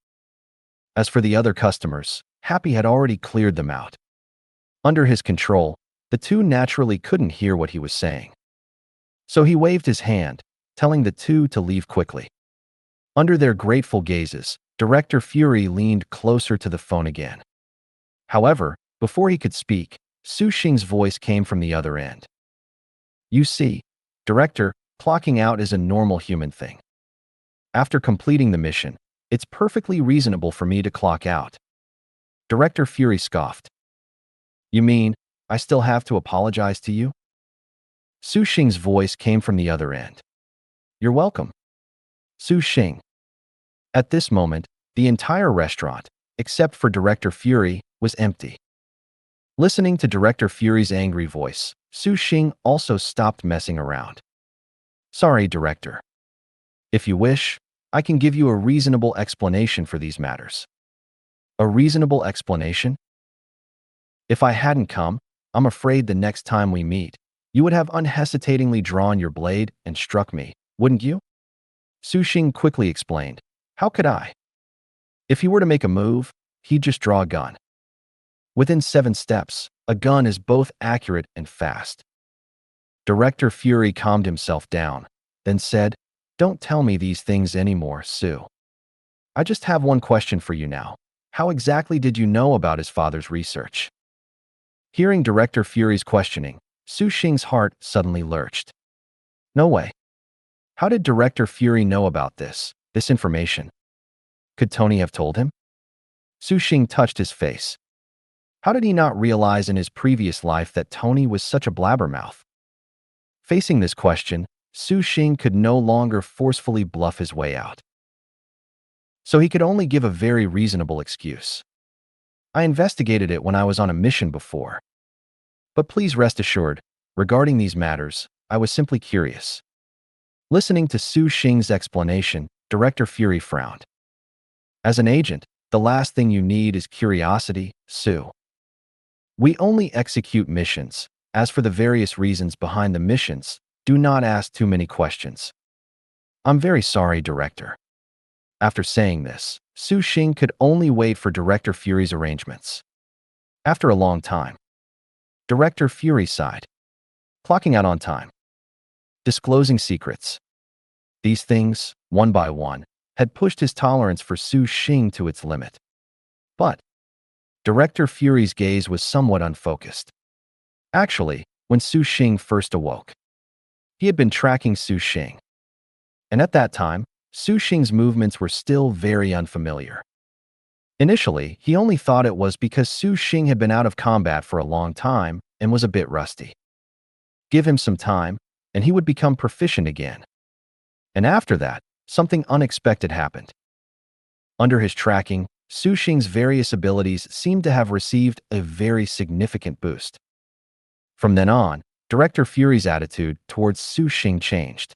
As for the other customers, Happy had already cleared them out. Under his control, the two naturally couldn't hear what he was saying. So he waved his hand, telling the two to leave quickly. Under their grateful gazes, Director Fury leaned closer to the phone again. However, before he could speak, Su Xing's voice came from the other end. "You see, Director, clocking out is a normal human thing. After completing the mission, it's perfectly reasonable for me to clock out." Director Fury scoffed. "You mean, I still have to apologize to you?" Su Xing's voice came from the other end. "You're welcome, Su Xing." At this moment, the entire restaurant, except for Director Fury, was empty. Listening to Director Fury's angry voice, Su Xing also stopped messing around. "Sorry, Director. If you wish, I can give you a reasonable explanation for these matters." A reasonable explanation? If I hadn't come, I'm afraid the next time we meet, you would have unhesitatingly drawn your blade and struck me, wouldn't you? Su Xing quickly explained. How could I? If he were to make a move, he'd just draw a gun. Within 7 steps, a gun is both accurate and fast. Director Fury calmed himself down, then said, Don't tell me these things anymore, Su. I just have one question for you now. How exactly did you know about his father's research? Hearing Director Fury's questioning, Su Xing's heart suddenly lurched. No way. How did Director Fury know about this information? Could Tony have told him? Su Xing touched his face. How did he not realize in his previous life that Tony was such a blabbermouth? Facing this question, Su Xing could no longer forcefully bluff his way out. So he could only give a very reasonable excuse. I investigated it when I was on a mission before. But please rest assured, regarding these matters, I was simply curious. Listening to Su Xing's explanation, Director Fury frowned. As an agent, the last thing you need is curiosity, Su. We only execute missions. As for the various reasons behind the missions, do not ask too many questions. I'm very sorry, Director. After saying this, Su Xing could only wait for Director Fury's arrangements. After a long time, Director Fury sighed. Clocking out on time. Disclosing secrets. These things, one by one, had pushed his tolerance for Su Xing to its limit. But Director Fury's gaze was somewhat unfocused. Actually, when Su Xing first awoke, he had been tracking Su Xing. And at that time, Su Xing's movements were still very unfamiliar. Initially, he only thought it was because Su Xing had been out of combat for a long time and was a bit rusty. Give him some time, and he would become proficient again. And after that, something unexpected happened. Under his tracking, Su Xing's various abilities seemed to have received a very significant boost. From then on, Director Fury's attitude towards Su Xing changed.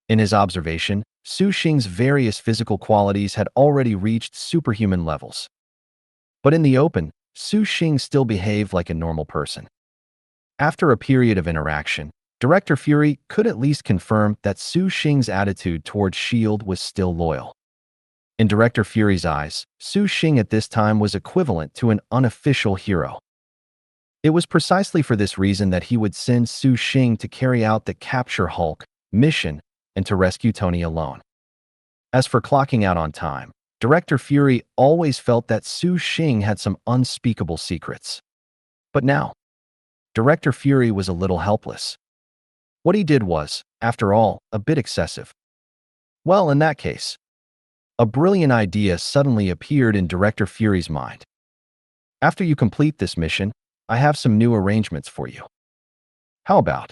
In his observation, Su Xing's various physical qualities had already reached superhuman levels. But in the open, Su Xing still behaved like a normal person. After a period of interaction, Director Fury could at least confirm that Su Xing's attitude towards S.H.I.E.L.D was still loyal. In Director Fury's eyes, Su Xing at this time was equivalent to an unofficial hero. It was precisely for this reason that he would send Su Xing to carry out the Capture Hulk mission and to rescue Tony alone. As for clocking out on time, Director Fury always felt that Su Xing had some unspeakable secrets. But now, Director Fury was a little helpless. What he did was, after all, a bit excessive. Well, in that case, a brilliant idea suddenly appeared in Director Fury's mind. After you complete this mission, I have some new arrangements for you. How about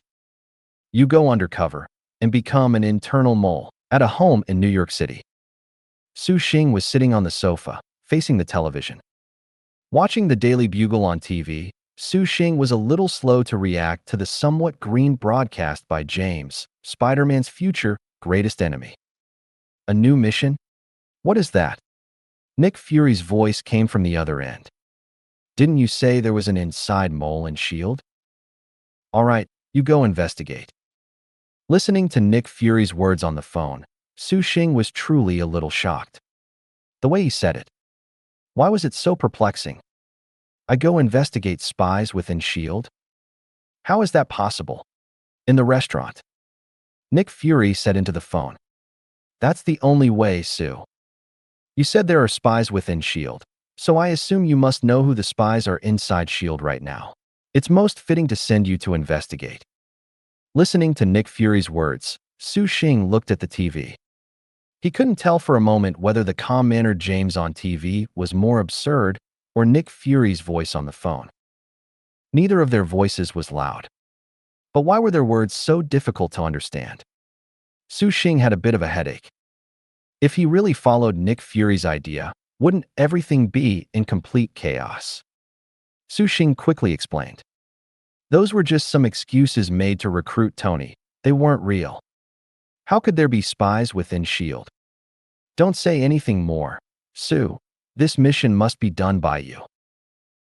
you go undercover and become an internal mole at a home in New York City? Su Xing was sitting on the sofa, facing the television. Watching the Daily Bugle on TV, Su Xing was a little slow to react to the somewhat green broadcast by James, Spider-Man's future greatest enemy. A new mission? What is that? Nick Fury's voice came from the other end. Didn't you say there was an inside mole in S.H.I.E.L.D? All right, you go investigate. Listening to Nick Fury's words on the phone, Su Xing was truly a little shocked. The way he said it. Why was it so perplexing? I go investigate spies within S.H.I.E.L.D? How is that possible? In the restaurant. Nick Fury said into the phone. That's the only way, Su. You said there are spies within S.H.I.E.L.D, so I assume you must know who the spies are inside S.H.I.E.L.D right now. It's most fitting to send you to investigate. Listening to Nick Fury's words, Su Xing looked at the TV. He couldn't tell for a moment whether the calm-mannered James on TV was more absurd or Nick Fury's voice on the phone. Neither of their voices was loud. But why were their words so difficult to understand? Su Xing had a bit of a headache. If he really followed Nick Fury's idea, wouldn't everything be in complete chaos? Su Xing quickly explained. Those were just some excuses made to recruit Tony. They weren't real. How could there be spies within S.H.I.E.L.D? Don't say anything more, Su. This mission must be done by you."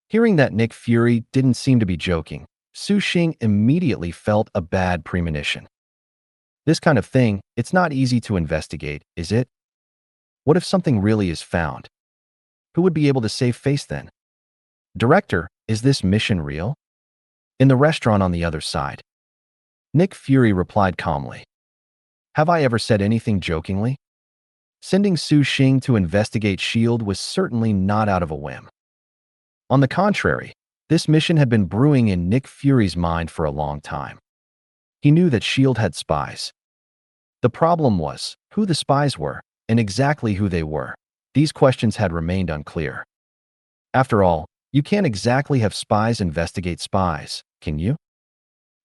Hearing that Nick Fury didn't seem to be joking, Su Xing immediately felt a bad premonition. This kind of thing, it's not easy to investigate, is it? What if something really is found? Who would be able to save face then? "Director, is this mission real?" In the restaurant on the other side, Nick Fury replied calmly. "Have I ever said anything jokingly?" Sending Su Xing to investigate S.H.I.E.L.D. was certainly not out of a whim. On the contrary, this mission had been brewing in Nick Fury's mind for a long time. He knew that S.H.I.E.L.D. had spies. The problem was who the spies were and exactly who they were. These questions had remained unclear. After all, you can't exactly have spies investigate spies, can you?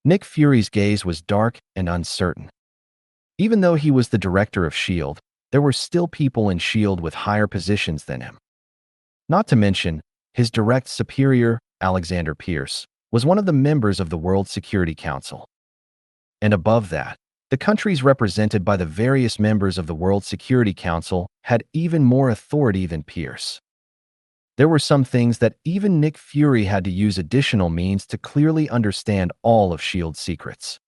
Nick Fury's gaze was dark and uncertain. Even though he was the director of S.H.I.E.L.D., there were still people in S.H.I.E.L.D. with higher positions than him. Not to mention, his direct superior, Alexander Pierce, was one of the members of the World Security Council. And above that, the countries represented by the various members of the World Security Council had even more authority than Pierce. There were some things that even Nick Fury had to use additional means to clearly understand all of S.H.I.E.L.D's secrets.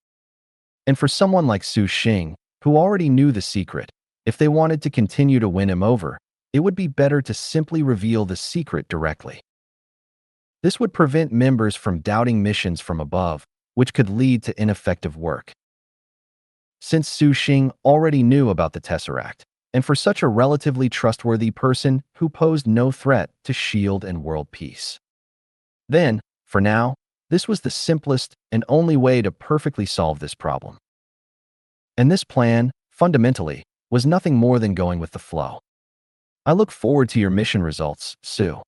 And for someone like Su Xing, who already knew the secret, if they wanted to continue to win him over, it would be better to simply reveal the secret directly. This would prevent members from doubting missions from above, which could lead to ineffective work. Since Su Xing already knew about the Tesseract, and for such a relatively trustworthy person who posed no threat to S.H.I.E.L.D. and world peace, then, for now, this was the simplest and only way to perfectly solve this problem. And this plan, fundamentally, was nothing more than going with the flow. "I look forward to your mission results, Su.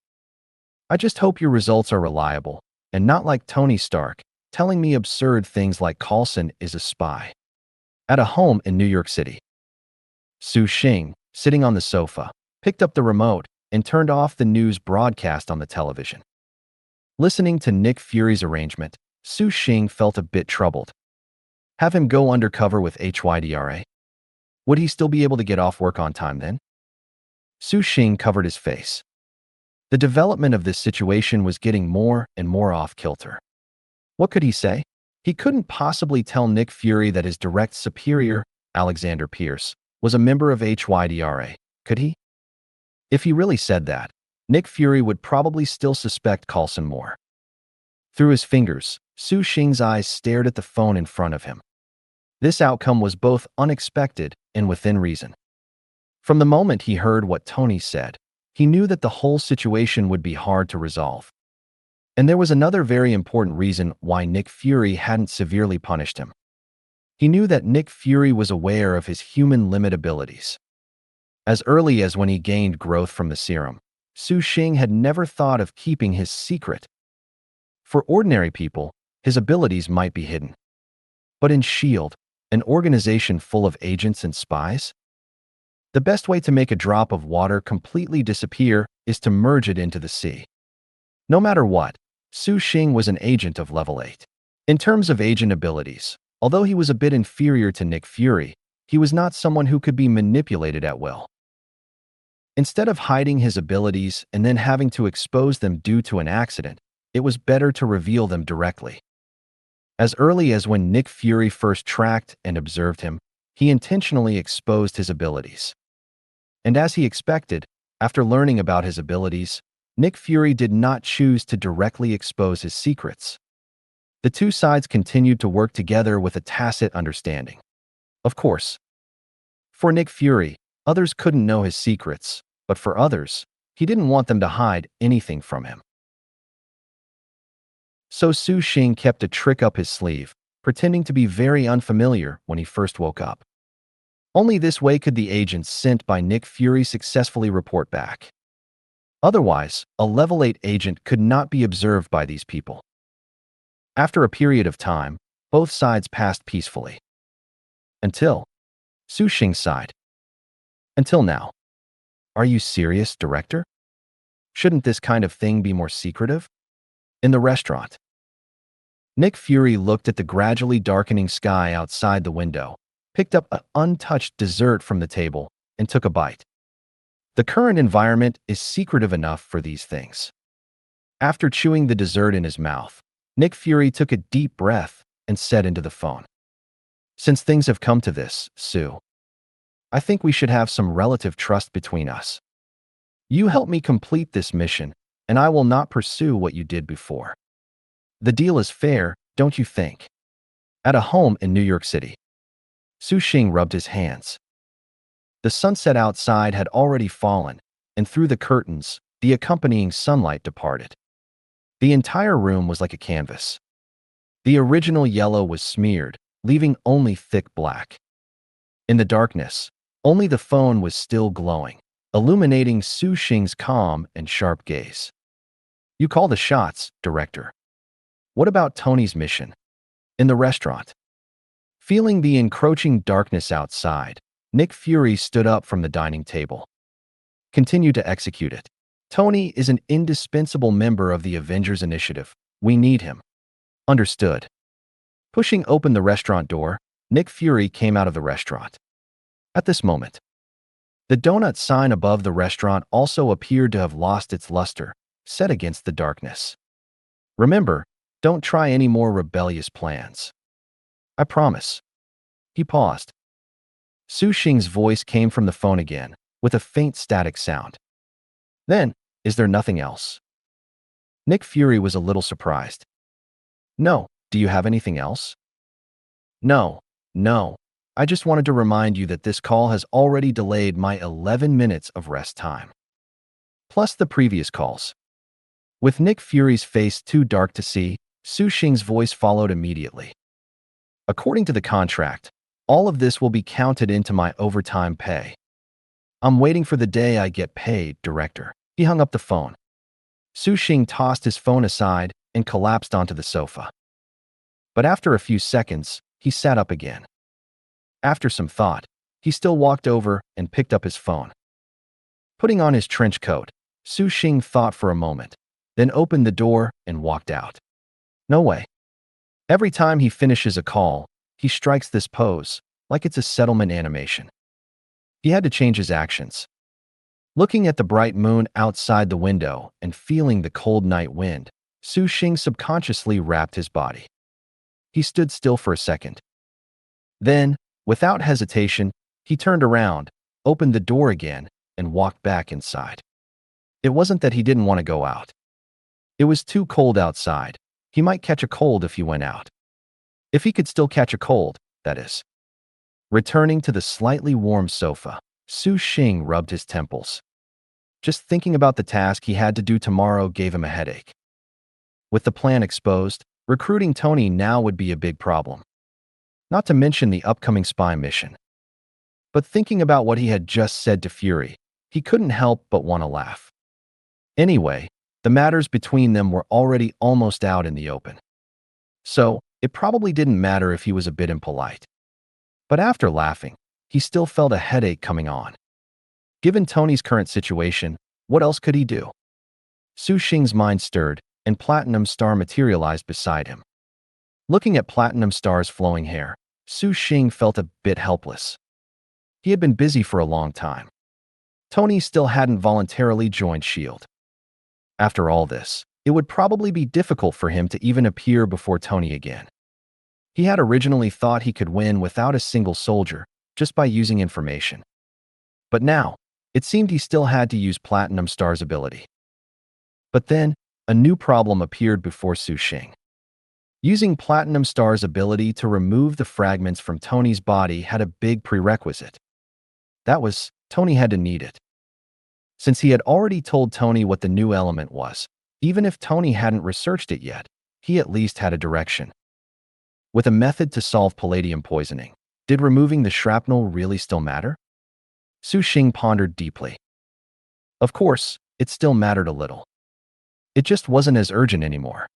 I just hope your results are reliable, and not like Tony Stark, telling me absurd things like Coulson is a spy." At a home in New York City, Su Xing, sitting on the sofa, picked up the remote and turned off the news broadcast on the television. Listening to Nick Fury's arrangement, Su Xing felt a bit troubled. Have him go undercover with S.H.I.E.L.D? Would he still be able to get off work on time then? Su Xing covered his face. The development of this situation was getting more and more off-kilter. What could he say? He couldn't possibly tell Nick Fury that his direct superior, Alexander Pierce, was a member of S.H.I.E.L.D, could he? If he really said that, Nick Fury would probably still suspect Coulson more. Through his fingers, Su Xing's eyes stared at the phone in front of him. This outcome was both unexpected and within reason. From the moment he heard what Tony said, he knew that the whole situation would be hard to resolve. And there was another very important reason why Nick Fury hadn't severely punished him. He knew that Nick Fury was aware of his human limit abilities. As early as when he gained growth from the serum, Su Xing had never thought of keeping his secret. For ordinary people, his abilities might be hidden. But in S.H.I.E.L.D., an organization full of agents and spies, the best way to make a drop of water completely disappear is to merge it into the sea. No matter what, Su Xing was an agent of level 8. In terms of agent abilities, although he was a bit inferior to Nick Fury, he was not someone who could be manipulated at will. Instead of hiding his abilities and then having to expose them due to an accident, it was better to reveal them directly. As early as when Nick Fury first tracked and observed him, he intentionally exposed his abilities. And as he expected, after learning about his abilities, Nick Fury did not choose to directly expose his secrets. The two sides continued to work together with a tacit understanding. Of course, for Nick Fury, others couldn't know his secrets, but for others, he didn't want them to hide anything from him. So Su Xing kept a trick up his sleeve, pretending to be very unfamiliar when he first woke up. Only this way could the agents sent by Nick Fury successfully report back. Otherwise, a level 8 agent could not be observed by these people. After a period of time, both sides passed peacefully. Until Su Xing sighed. Until now. Are you serious, director? Shouldn't this kind of thing be more secretive? In the restaurant, Nick Fury looked at the gradually darkening sky outside the window, picked up an untouched dessert from the table, and took a bite. The current environment is secretive enough for these things. After chewing the dessert in his mouth, Nick Fury took a deep breath and said into the phone, "Since things have come to this, Sue, I think we should have some relative trust between us. You help me complete this mission, and I will not pursue what you did before. The deal is fair, don't you think?" At a home in New York City, Su Xing rubbed his hands. The sunset outside had already fallen, and through the curtains, the accompanying sunlight departed. The entire room was like a canvas. The original yellow was smeared, leaving only thick black. In the darkness, only the phone was still glowing, illuminating Su Xing's calm and sharp gaze. "You call the shots, Director. What about Tony's mission?" In the restaurant, feeling the encroaching darkness outside, Nick Fury stood up from the dining table. "Continue to execute it. Tony is an indispensable member of the Avengers Initiative. We need him." "Understood." Pushing open the restaurant door, Nick Fury came out of the restaurant. At this moment, the donut sign above the restaurant also appeared to have lost its luster, set against the darkness. "Remember, don't try any more rebellious plans. I promise." He paused. Su Xing's voice came from the phone again, with a faint static sound. "Then, is there nothing else?" Nick Fury was a little surprised. "No, do you have anything else?" No. I just wanted to remind you that this call has already delayed my 11 minutes of rest time. Plus the previous calls." With Nick Fury's face too dark to see, Su Xing's voice followed immediately. "According to the contract, all of this will be counted into my overtime pay. I'm waiting for the day I get paid, Director." He hung up the phone. Su Xing tossed his phone aside and collapsed onto the sofa. But after a few seconds, he sat up again. After some thought, he still walked over and picked up his phone. Putting on his trench coat, Su Xing thought for a moment, then opened the door and walked out. No way. Every time he finishes a call, he strikes this pose, like it's a settlement animation. He had to change his actions. Looking at the bright moon outside the window and feeling the cold night wind, Su Xing subconsciously wrapped his body. He stood still for a second. Then, without hesitation, he turned around, opened the door again, and walked back inside. It wasn't that he didn't want to go out. It was too cold outside. He might catch a cold if he went out. If he could still catch a cold, that is. Returning to the slightly warm sofa, Su Xing rubbed his temples. Just thinking about the task he had to do tomorrow gave him a headache. With the plan exposed, recruiting Tony now would be a big problem. Not to mention the upcoming spy mission. But thinking about what he had just said to Fury, he couldn't help but want to laugh. Anyway, the matters between them were already almost out in the open. So, it probably didn't matter if he was a bit impolite. But after laughing, he still felt a headache coming on. Given Tony's current situation, what else could he do? Su Xing's mind stirred, and Platinum Star materialized beside him. Looking at Platinum Star's flowing hair, Su Xing felt a bit helpless. He had been busy for a long time. Tony still hadn't voluntarily joined S.H.I.E.L.D. After all this, it would probably be difficult for him to even appear before Tony again. He had originally thought he could win without a single soldier, just by using information. But now, it seemed he still had to use Platinum Star's ability. But then, a new problem appeared before Su Xing. Using Platinum Star's ability to remove the fragments from Tony's body had a big prerequisite. That was, Tony had to need it. Since he had already told Tony what the new element was, even if Tony hadn't researched it yet, he at least had a direction. With a method to solve palladium poisoning, did removing the shrapnel really still matter? Su Xing pondered deeply. Of course, it still mattered a little. It just wasn't as urgent anymore.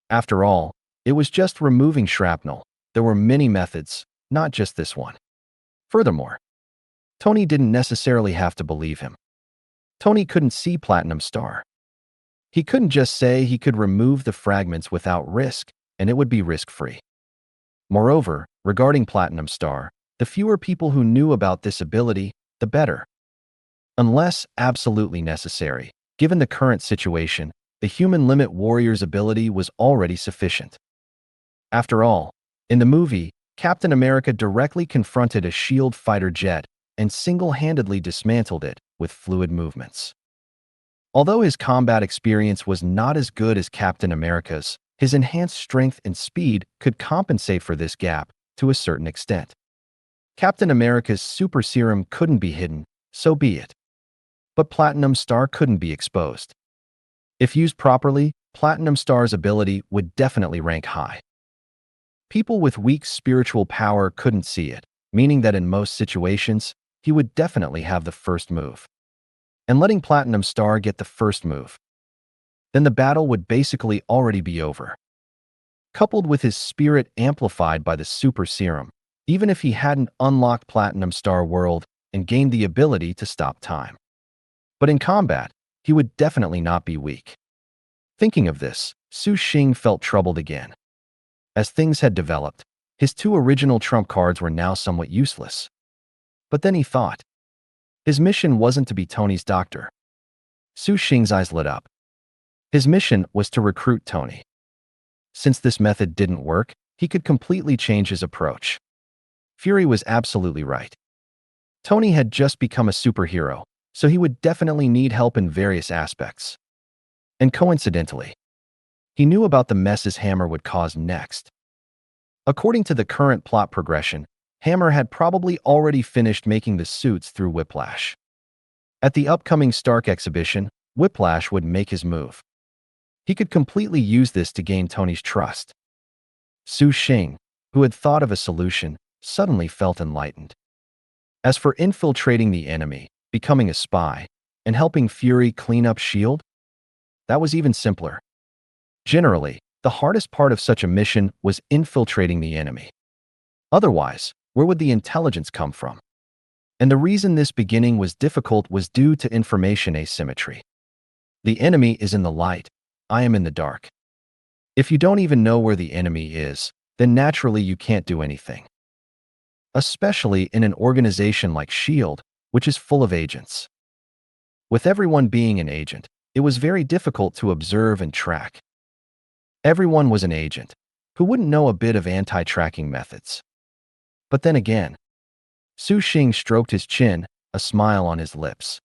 After all, it was just removing shrapnel. There were many methods, not just this one. Furthermore, Tony didn't necessarily have to believe him. Tony couldn't see Platinum Star. He couldn't just say he could remove the fragments without risk, and it would be risk-free. Moreover, regarding Platinum Star, the fewer people who knew about this ability, the better. unless absolutely necessary. Given the current situation, the human limit warrior's ability was already sufficient. After all, in the movie, Captain America directly confronted a S.H.I.E.L.D. fighter jet and single-handedly dismantled it with fluid movements. Although his combat experience was not as good as Captain America's, his enhanced strength and speed could compensate for this gap to a certain extent. Captain America's super serum couldn't be hidden, so be it. But Platinum Star couldn't be exposed. If used properly, Platinum Star's ability would definitely rank high. People with weak spiritual power couldn't see it, meaning that in most situations, he would definitely have the first move. And letting Platinum Star get the first move, then the battle would basically already be over. Coupled with his spirit amplified by the super serum, even if he hadn't unlocked Platinum Star World and gained the ability to stop time. But in combat, he would definitely not be weak. Thinking of this, Su Xing felt troubled again. As things had developed, his two original trump cards were now somewhat useless. But then he thought, his mission wasn't to be Tony's doctor. Su Xing's eyes lit up. His mission was to recruit Tony. Since this method didn't work, he could completely change his approach. Fury was absolutely right. Tony had just become a superhero, so he would definitely need help in various aspects. And coincidentally, he knew about the mess his hammer would cause next. According to the current plot progression, Hammer had probably already finished making the suits through Whiplash. At the upcoming Stark exhibition, Whiplash would make his move. He could completely use this to gain Tony's trust. Su Xing, who had thought of a solution, suddenly felt enlightened. As for infiltrating the enemy, becoming a spy, and helping Fury clean up S.H.I.E.L.D., that was even simpler. Generally, the hardest part of such a mission was infiltrating the enemy. Otherwise, where would the intelligence come from? And the reason this beginning was difficult was due to information asymmetry. The enemy is in the light, I am in the dark. If you don't even know where the enemy is, then naturally you can't do anything. Especially in an organization like S.H.I.E.L.D., which is full of agents. With everyone being an agent, it was very difficult to observe and track. Everyone was an agent. Who wouldn't know a bit of anti-tracking methods? But then again, Su Xing stroked his chin, a smile on his lips.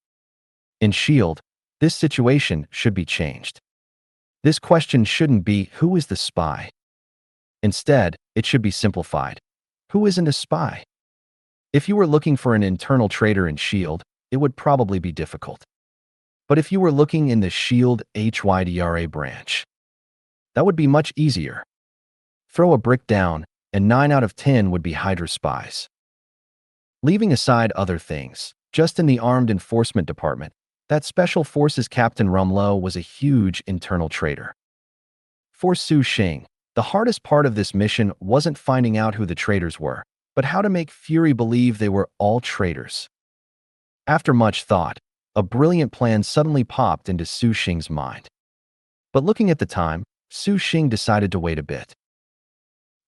In S.H.I.E.L.D., this situation should be changed. This question shouldn't be, who is the spy? Instead, it should be simplified. Who isn't a spy? If you were looking for an internal traitor in S.H.I.E.L.D., it would probably be difficult. But if you were looking in the S.H.I.E.L.D. HYDRA branch, that would be much easier. Throw a brick down, and 9 out of 10 would be Hydra spies. Leaving aside other things, just in the Armed Enforcement Department, that Special Forces Captain Rumlow was a huge internal traitor. For Su Xing, the hardest part of this mission wasn't finding out who the traitors were, but how to make Fury believe they were all traitors. After much thought, a brilliant plan suddenly popped into Su Xing's mind. But looking at the time, Su Xing decided to wait a bit.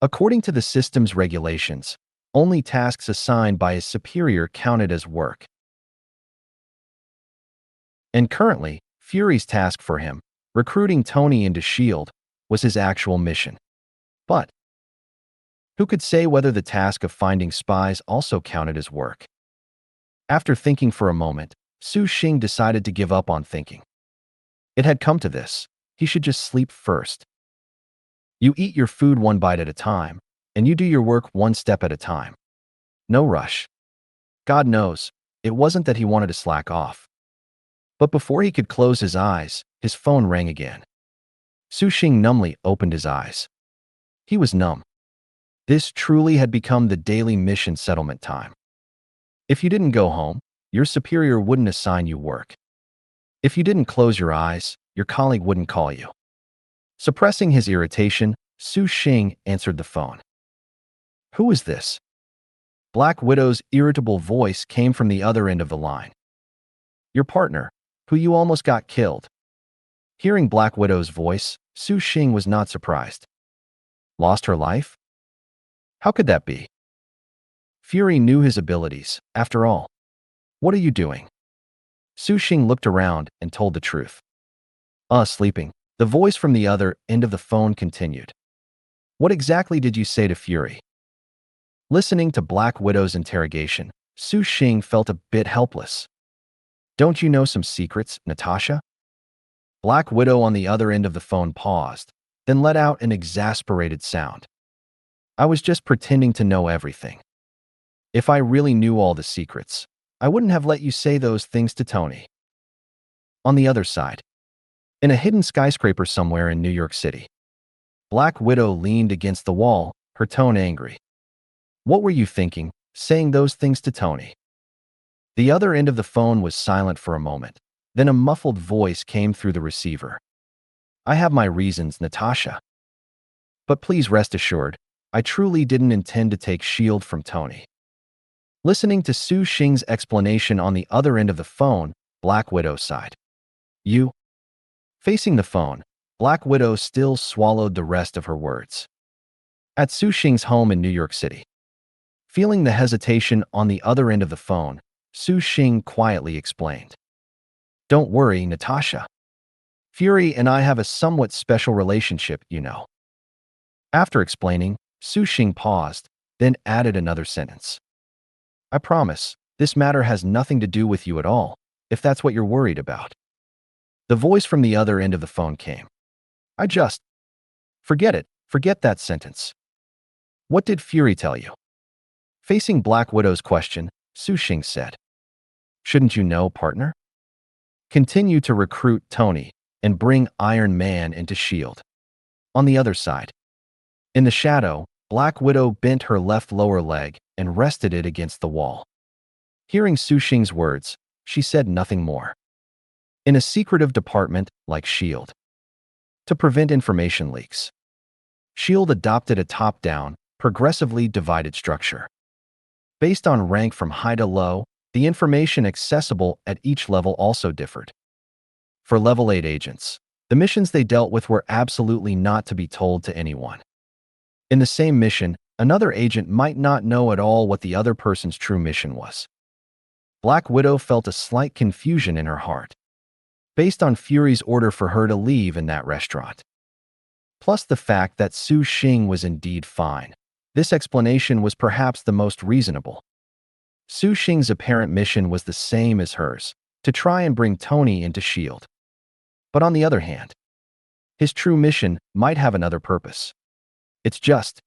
According to the system's regulations, only tasks assigned by his superior counted as work. And currently, Fury's task for him, recruiting Tony into S.H.I.E.L.D., was his actual mission. But who could say whether the task of finding spies also counted as work? After thinking for a moment, Su Xing decided to give up on thinking. It had come to this. He should just sleep first. You eat your food one bite at a time, and you do your work one step at a time. No rush. God knows, it wasn't that he wanted to slack off. But before he could close his eyes, his phone rang again. Su Xing numbly opened his eyes. He was numb. This truly had become the daily mission settlement time. If you didn't go home, your superior wouldn't assign you work. If you didn't close your eyes, your colleague wouldn't call you. Suppressing his irritation, Su Xing answered the phone. Who is this? Black Widow's irritable voice came from the other end of the line. Your partner, who you almost got killed. Hearing Black Widow's voice, Su Xing was not surprised. Lost her life? How could that be? Fury knew his abilities, after all. What are you doing? Su Xing looked around and told the truth. Sleeping. The voice from the other end of the phone continued. What exactly did you say to Fury? Listening to Black Widow's interrogation, Su Xing felt a bit helpless. Don't you know some secrets, Natasha? Black Widow on the other end of the phone paused, then let out an exasperated sound. I was just pretending to know everything. If I really knew all the secrets, I wouldn't have let you say those things to Tony. On the other side, in a hidden skyscraper somewhere in New York City, Black Widow leaned against the wall, her tone angry. What were you thinking, saying those things to Tony? The other end of the phone was silent for a moment. Then a muffled voice came through the receiver. I have my reasons, Natasha. But please rest assured, I truly didn't intend to take S.H.I.E.L.D from Tony. Listening to Su Xing's explanation on the other end of the phone, Black Widow sighed. You? Facing the phone, Black Widow still swallowed the rest of her words. At Su Xing's home in New York City. Feeling the hesitation on the other end of the phone, Su Xing quietly explained. Don't worry, Natasha. Fury and I have a somewhat special relationship, you know. After explaining, Su Xing paused, then added another sentence. I promise, this matter has nothing to do with you at all, if that's what you're worried about. The voice from the other end of the phone came. I just... Forget it, forget that sentence. What did Fury tell you? Facing Black Widow's question, Su Xing said. Shouldn't you know, partner? Continue to recruit Tony and bring Iron Man into S.H.I.E.L.D. On the other side. In the shadow, Black Widow bent her left lower leg and rested it against the wall. Hearing Su Xing's words, she said nothing more. In a secretive department like S.H.I.E.L.D. To prevent information leaks, S.H.I.E.L.D. adopted a top-down, progressively divided structure. Based on rank from high to low, the information accessible at each level also differed. For Level 8 agents, the missions they dealt with were absolutely not to be told to anyone. In the same mission, another agent might not know at all what the other person's true mission was. Black Widow felt a slight confusion in her heart, based on Fury's order for her to leave in that restaurant. Plus the fact that Su Xing was indeed fine. This explanation was perhaps the most reasonable. Su Xing's apparent mission was the same as hers, to try and bring Tony into S.H.I.E.L.D. But on the other hand, his true mission might have another purpose. It's just...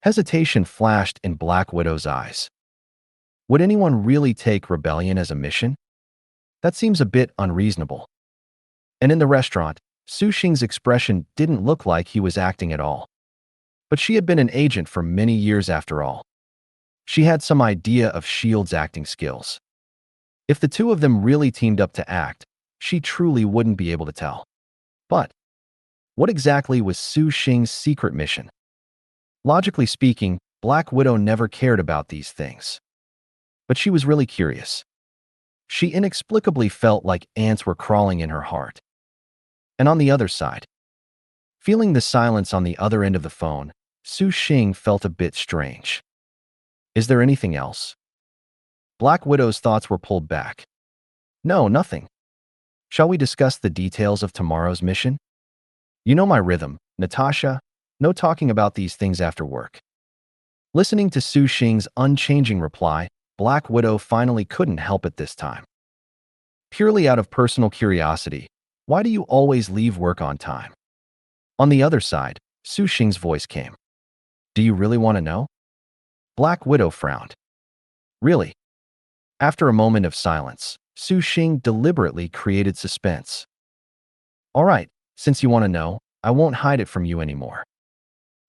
Hesitation flashed in Black Widow's eyes. Would anyone really take rebellion as a mission? That seems a bit unreasonable. And in the restaurant, Su Xing's expression didn't look like he was acting at all. But she had been an agent for many years after all. She had some idea of S.H.I.E.L.D's acting skills. If the two of them really teamed up to act, she truly wouldn't be able to tell. But what exactly was Su Xing's secret mission? Logically speaking, Black Widow never cared about these things. But she was really curious. She inexplicably felt like ants were crawling in her heart. And on the other side, feeling the silence on the other end of the phone, Su Xing felt a bit strange. Is there anything else? Black Widow's thoughts were pulled back. No, nothing. Shall we discuss the details of tomorrow's mission? You know my rhythm, Natasha. No talking about these things after work. Listening to Su Xing's unchanging reply, Black Widow finally couldn't help it this time. Purely out of personal curiosity, why do you always leave work on time? On the other side, Su Xing's voice came. Do you really want to know? Black Widow frowned. Really? After a moment of silence, Su Xing deliberately created suspense. All right, since you want to know, I won't hide it from you anymore.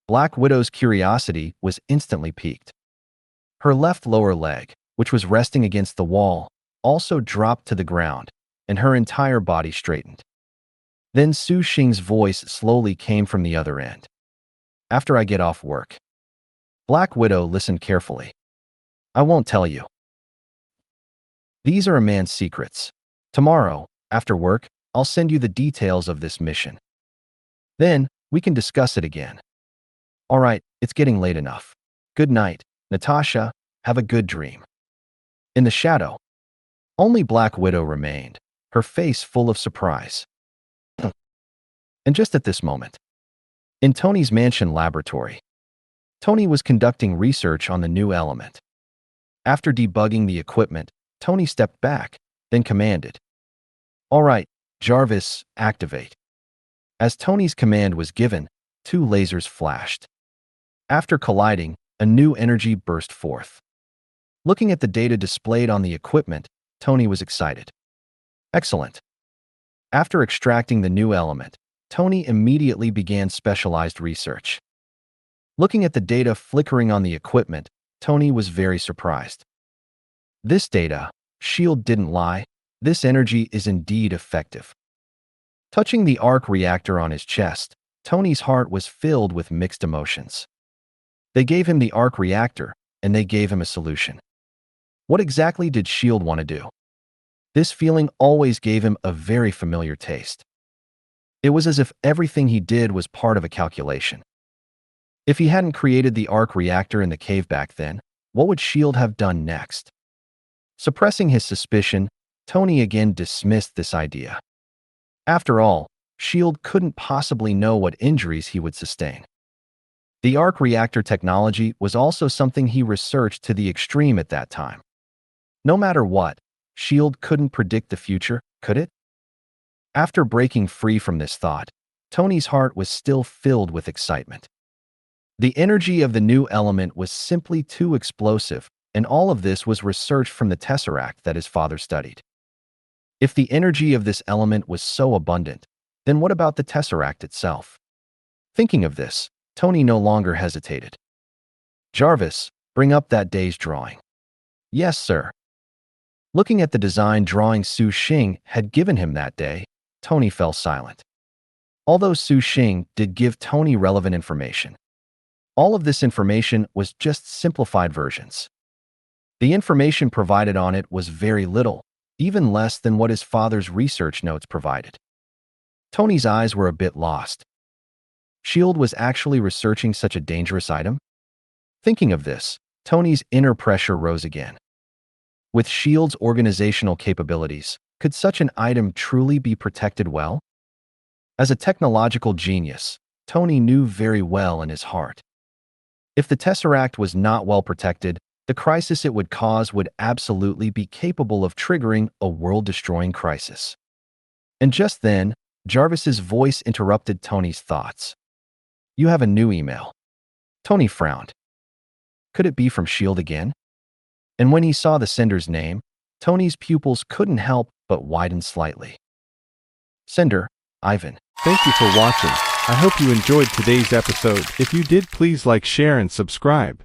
Black Widow's curiosity was instantly piqued. Her left lower leg, which was resting against the wall, also dropped to the ground, and her entire body straightened. Then Su Xing's voice slowly came from the other end. After I get off work. Black Widow listened carefully. I won't tell you. These are a man's secrets. Tomorrow, after work, I'll send you the details of this mission. Then, we can discuss it again. All right, it's getting late enough. Good night, Natasha. Have a good dream. In the shadow. Only Black Widow remained, her face full of surprise. And just at this moment, in Tony's mansion laboratory, Tony was conducting research on the new element. After debugging the equipment, Tony stepped back, then commanded, "All right, Jarvis, activate." As Tony's command was given, two lasers flashed. After colliding, a new energy burst forth. Looking at the data displayed on the equipment, Tony was excited. Excellent. After extracting the new element, Tony immediately began specialized research. Looking at the data flickering on the equipment, Tony was very surprised. This data, S.H.I.E.L.D didn't lie, this energy is indeed effective. Touching the arc reactor on his chest, Tony's heart was filled with mixed emotions. They gave him the arc reactor, and they gave him a solution. What exactly did S.H.I.E.L.D want to do? This feeling always gave him a very familiar taste. It was as if everything he did was part of a calculation. If he hadn't created the arc reactor in the cave back then, what would S.H.I.E.L.D have done next? Suppressing his suspicion, Tony again dismissed this idea. After all, S.H.I.E.L.D couldn't possibly know what injuries he would sustain. The arc reactor technology was also something he researched to the extreme at that time. No matter what, S.H.I.E.L.D couldn't predict the future, could it? After breaking free from this thought, Tony's heart was still filled with excitement. The energy of the new element was simply too explosive, and all of this was researched from the tesseract that his father studied. If the energy of this element was so abundant, then what about the tesseract itself? Thinking of this, Tony no longer hesitated. "Jarvis, bring up that day's drawing." "Yes, sir." Looking at the design drawing Su Xing had given him that day, Tony fell silent. Although Su Xing did give Tony relevant information, all of this information was just simplified versions. The information provided on it was very little, even less than what his father's research notes provided. Tony's eyes were a bit lost. S.H.I.E.L.D was actually researching such a dangerous item? Thinking of this, Tony's inner pressure rose again. With S.H.I.E.L.D's organizational capabilities, could such an item truly be protected well? As a technological genius, Tony knew very well in his heart. If the Tesseract was not well protected, the crisis it would cause would absolutely be capable of triggering a world-destroying crisis. And just then, Jarvis's voice interrupted Tony's thoughts. "You have a new email." Tony frowned. Could it be from S.H.I.E.L.D again? And when he saw the sender's name, Tony's pupils couldn't help but widen slightly. Sender, Ivan. Thank you for watching. I hope you enjoyed today's episode. If you did, please like, share, and subscribe.